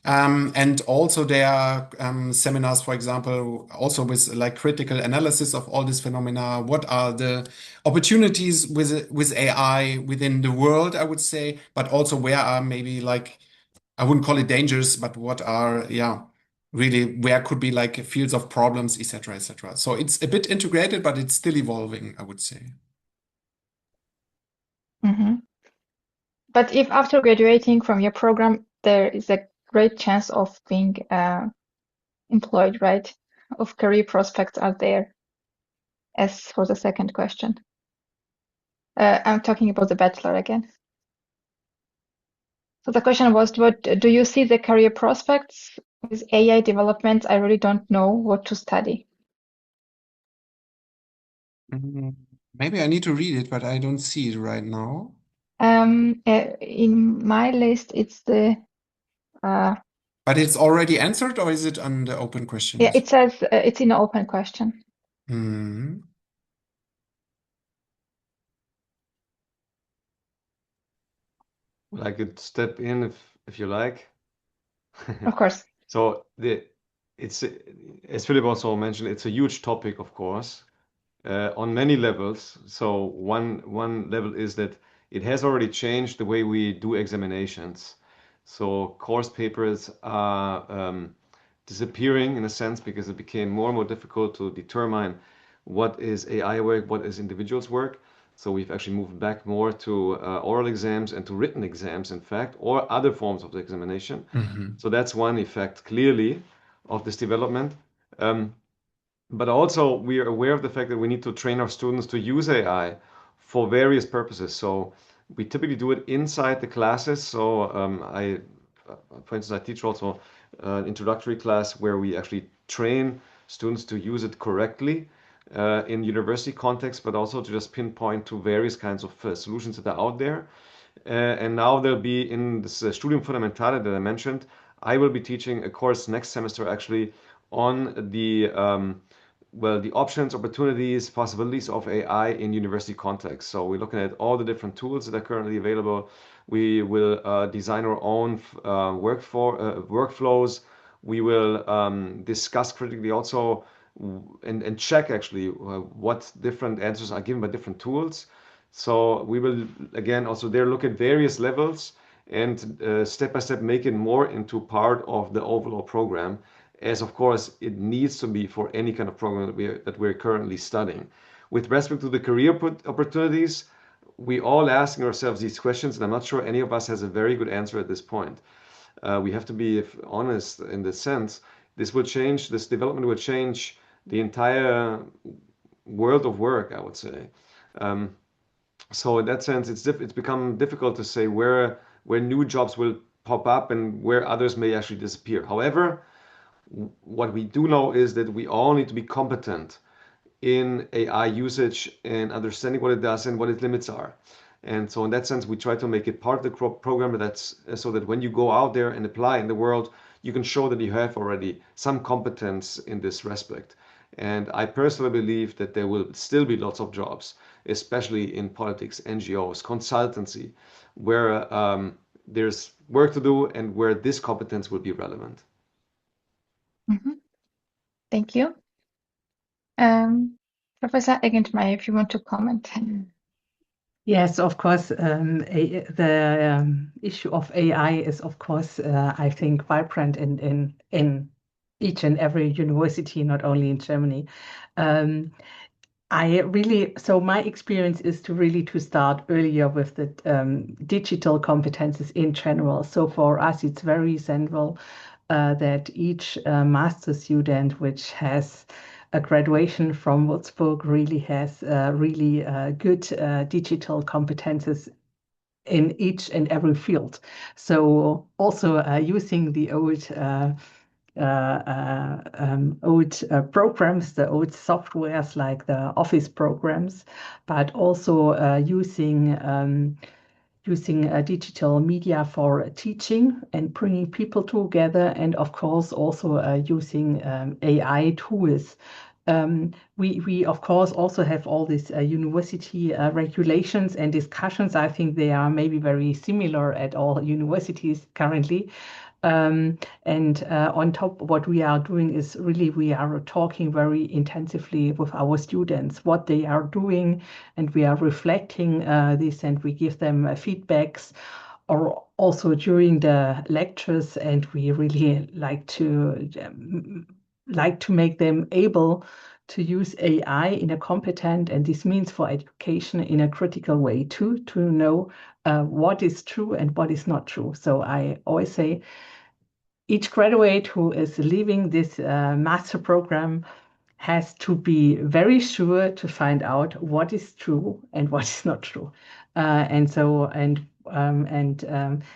[SPEAKER 5] And also there are seminars, for example, also with like critical analysis of all these phenomena. What are the opportunities with AI within the world, I would say, but also where are maybe like, I wouldn't call it dangers, but what are, really where could be like fields of problems, etc., etc. So it's a bit integrated, but it's still evolving, I would say.
[SPEAKER 1] Mm-hmm. But if after graduating from your program, there is a great chance of being employed, right? Of career prospects are there, as for the second question. I'm talking about the bachelor again. So the question was, what do you see the career prospects with AI development? I really don't know what to study.
[SPEAKER 5] Maybe I need to read it, but I don't see it right now.
[SPEAKER 1] In my list, it's the
[SPEAKER 5] But it's already answered, or is it on the open
[SPEAKER 1] yeah,
[SPEAKER 5] questions?
[SPEAKER 1] it says it's in the open question.
[SPEAKER 5] Hmm.
[SPEAKER 2] Well, I could step in if you like.
[SPEAKER 1] Of course.
[SPEAKER 2] So it's as Philip also mentioned, it's a huge topic, of course, on many levels. So one level is that it has already changed the way we do examinations. So course papers are disappearing in a sense because it became more and more difficult to determine what is AI work, what is individuals work. So we've actually moved back more to oral exams and to written exams, in fact, or other forms of the examination. So that's one effect clearly of this development. But also we are aware of the fact that we need to train our students to use AI for various purposes. So we typically do it inside the classes. So for instance, I teach also an introductory class where we actually train students to use it correctly in university context, but also to just pinpoint to various kinds of solutions that are out there. And now there'll be in this Studium Fundamentale that I mentioned, I will be teaching a course next semester actually on the the options, opportunities, possibilities of AI in university context. So we're looking at all the different tools that are currently available. We will design our own workflows. We will discuss critically also and check actually what different answers are given by different tools. So we will again also there look at various levels and step by step make it more into part of the overall program, as of course it needs to be for any kind of program that we're currently studying. with respect to the career opportunities, we all asking ourselves these questions, and I'm not sure any of us has a very good answer at this point. We have to be honest in this sense. This development will change the entire world of work, I would say. So in that sense, it's become difficult to say where new jobs will pop up and where others may actually disappear. However, what we do know is that we all need to be competent in AI usage and understanding what it does and what its limits are. And so in that sense, we try to make it part of the program that's so that when you go out there and apply in the world, you can show that you have already some competence in this respect. And I personally believe that there will still be lots of jobs, especially in politics, NGOs, consultancy, where there's work to do and where this competence will be relevant.
[SPEAKER 1] Thank you. Professor Эгендмайер, if you want to comment.
[SPEAKER 4] Yes, of course. The issue of AI is, of course, I think, vibrant in each and every university, not only in Germany. So my experience is to start earlier with the digital competences in general. So for us, it's very central that each master student which has a graduation from Würzburg really has really good digital competences in each and every field. So also using the old programs, the old softwares like the office programs, but also using digital media for teaching and bringing people together, and of course also using AI tools. We of course also have all these university regulations and discussions. I think they are maybe very similar at all universities currently. And on top, what we are doing is really we are talking very intensively with our students, what they are doing, and we are reflecting this, and we give them feedbacks, or also during the lectures, and we really like to make them able to use AI in a competent, and this means for education in a critical way too, to know what is true and what is not true. So I always say, each graduate who is leaving this master program has to be very sure to find out what is true and what is not true.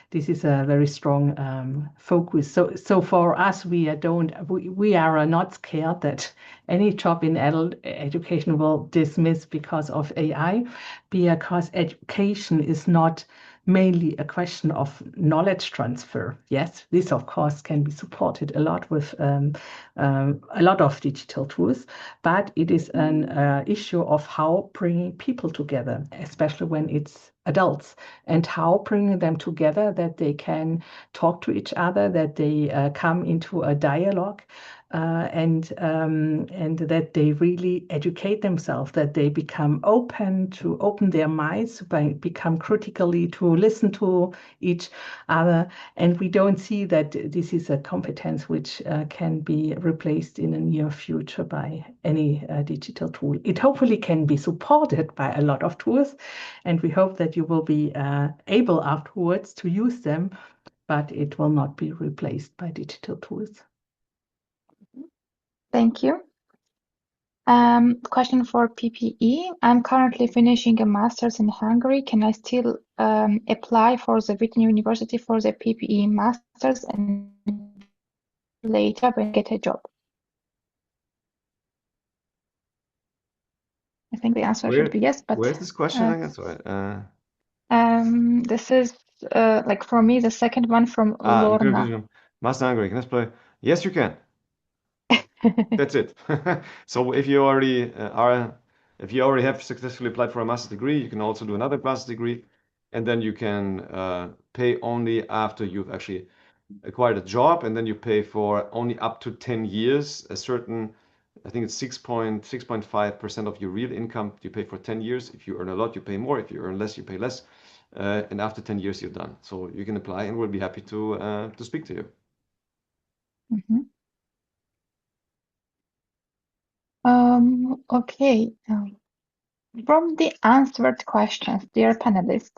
[SPEAKER 4] This is a very strong focus. So for us, we are not scared that any job in adult education will dismiss because of AI, because education is not mainly a question of knowledge transfer. Yes, this of course can be supported a lot with a lot of digital tools, but it is an issue of how bringing people together, especially when it's adults, and how bringing them together that they can talk to each other, that they come into a dialogue, and that they really educate themselves, that they become open their minds, become critically to listen to each other. And we don't see that this is a competence which can be replaced in the near future by any digital tool. It hopefully can be supported by a lot of tools, and we hope that you will be able afterwards to use them, but it will not be replaced by digital tools.
[SPEAKER 1] Thank you. Question for PPE. I'm currently finishing a master's in Hungary. Can I still apply for the Witten University for the PPE master's and later when I get a job? I think the answer should be yes, but
[SPEAKER 2] where's this question again? Sorry.
[SPEAKER 1] this is like for me the second one from Lorna.
[SPEAKER 2] Master Hungary, can I play? Yes, you can. That's it. So if you already have successfully applied for a master's degree, you can also do another master's degree, and then you can pay only after you've actually acquired a job, and then you pay for only up to 10 years, a certain, I think it's 6.5% of your real income you pay for 10 years. If you earn a lot, you pay more. If you earn less, you pay less. And after 10 years, you're done. So you can apply, and we'll be happy to speak to you.
[SPEAKER 1] Mm-hmm. Okay. From the answered questions, dear panelists,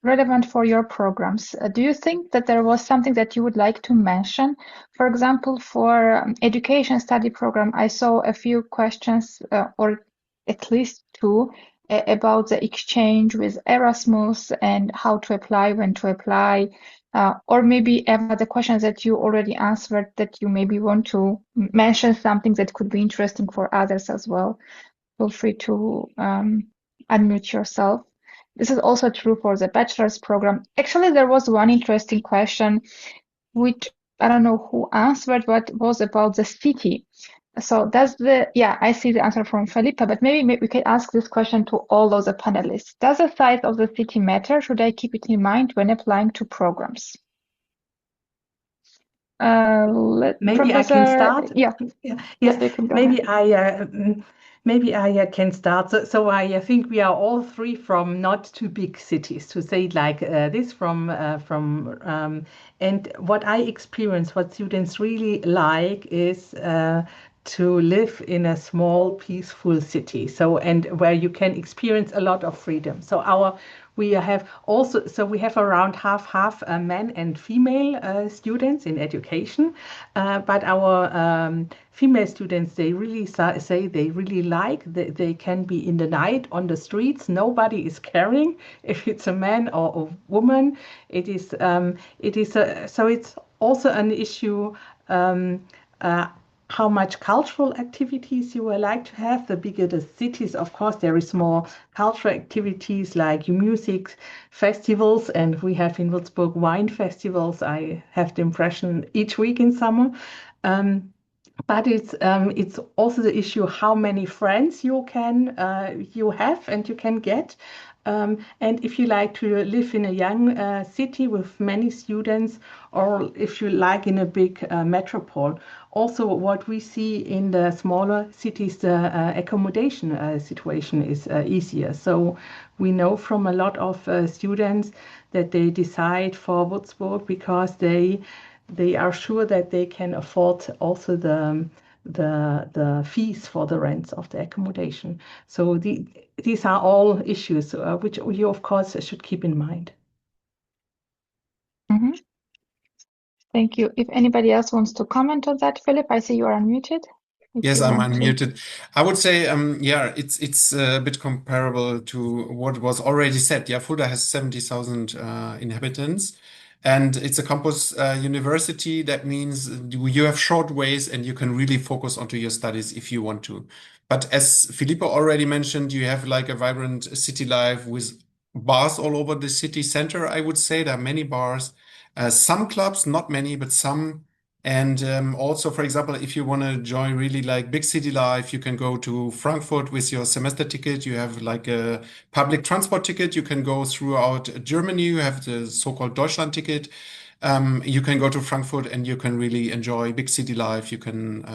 [SPEAKER 1] relevant for your programs, do you think that there was something that you would like to mention? For example, for education study program, I saw a few questions, or at least two, about the exchange with Erasmus and how to apply, when to apply, or maybe Eva, the questions that you already answered that you maybe want to mention something that could be interesting for others as well. Feel free to unmute yourself. This is also true for the bachelor's program. Actually, there was one interesting question, which I don't know who answered, but was about the city. So I see the answer from Felipe, but maybe we can ask this question to all of the panelists. Does the size of the city matter? Should I keep it in mind when applying to programs?
[SPEAKER 4] Maybe I can start.
[SPEAKER 1] Yeah.
[SPEAKER 4] Yes,
[SPEAKER 1] you can go
[SPEAKER 4] ahead. Maybe I can start. So I think we are all three from not too big cities, to say it like this. And what I experience, what students really like, is to live in a small, peaceful city. So, and where you can experience a lot of freedom. So we have around half men and female students in education, but our female students, they really say they really like that they can be in the night on the streets. Nobody is caring if it's a man or a woman. So it's also an issue. How much cultural activities you would like to have. The bigger the cities, of course, there is more cultural activities like music festivals, and we have in Würzburg wine festivals. I have the impression each week in summer. But it's also the issue how many friends you have and you can get. And if you like to live in a young city with many students, or if you like in a big metropole. Also, what we see in the smaller cities, the accommodation situation is easier. So we know from a lot of students that they decide for Würzburg because they are sure that they can afford also the fees for the rents of the accommodation. So these are all issues which you, of course, should keep in mind.
[SPEAKER 1] Mm-hmm. Thank you. If anybody else wants to comment on that, Philip, I see you are unmuted.
[SPEAKER 5] Yes, I'm unmuted. I would say, it's a bit comparable to what was already said. Yeah, Fulda has 70,000 inhabitants, and it's a campus university. That means you have short ways and you can really focus onto your studies if you want to. But as Filippo already mentioned, you have like a vibrant city life with bars all over the city center. I would say there are many bars, some clubs, not many, but some. And also, for example, if you want to join really like big city life, you can go to Frankfurt with your semester ticket. You have like a public transport ticket. You can go throughout Germany. You have the so-called Deutschland ticket. You can go to Frankfurt and you can really enjoy big city life. You can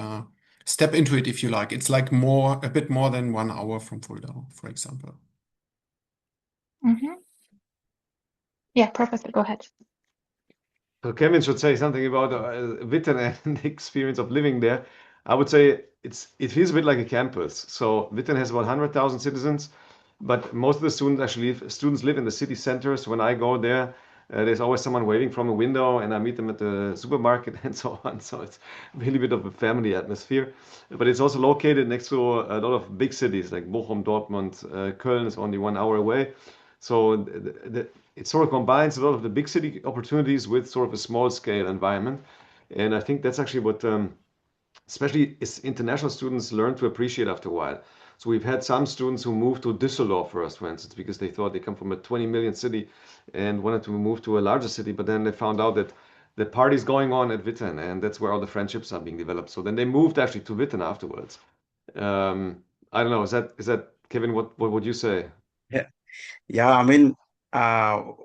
[SPEAKER 5] step into it if you like. It's like a bit more than 1 hour from Fulda, for example.
[SPEAKER 1] Mm-hmm. Yeah, Professor, go ahead.
[SPEAKER 2] So Kevin should say something about Witten and the experience of living there. I would say it feels a bit like a campus. So Witten has about 100,000 citizens, but most of the students live in the city centers. When I go there, there's always someone waving from a window, and I meet them at the supermarket and so on. So it's really a bit of a family atmosphere. But it's also located next to a lot of big cities like Bochum, Dortmund, Köln is only 1 hour away. So it sort of combines a lot of the big city opportunities with sort of a small scale environment. And I think that's actually what especially international students learn to appreciate after a while. So we've had some students who moved to Düsseldorf for us, for instance, because they thought they come from a 20 million city and wanted to move to a larger city, but then they found out that the party's going on at Witten, and that's where all the friendships are being developed. So then they moved actually to Witten afterwards. I don't know, is that Kevin, what would you say?
[SPEAKER 3] Yeah, I mean,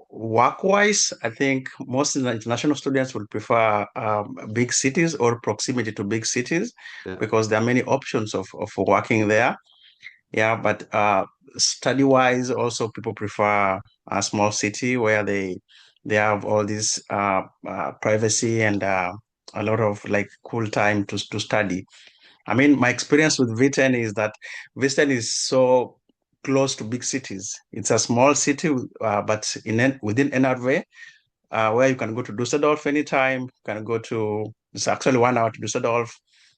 [SPEAKER 3] work-wise, I think most of the international students will prefer big cities or proximity to big cities because there are many options of working there. Yeah, but study-wise, also people prefer a small city where they have all this privacy and a lot of like cool time to study. I mean, my experience with Witten is that Witten is so close to big cities. It's a small city, but within NRW, where you can go to Düsseldorf anytime. You can go to, it's actually 1 hour to Düsseldorf,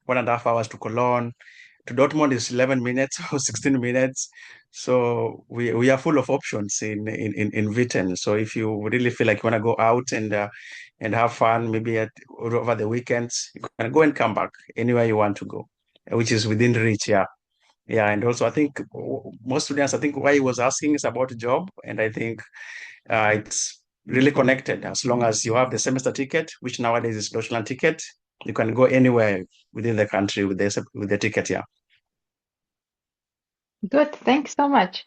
[SPEAKER 3] 1.5 hours to Cologne. To Dortmund is 11 minutes or 16 minutes. So we are full of options in Witten. So if you really feel like you want to go out and have fun, maybe over the weekends, you can go and come back anywhere you want to go, which is within reach. Yeah. Yeah. And also, I think most students, I think why he was asking is about a job. And I think it's really connected. As long as you have the semester ticket, which nowadays is Deutschland ticket, you can go anywhere within the country with the ticket. Yeah.
[SPEAKER 1] Good. Thanks so much.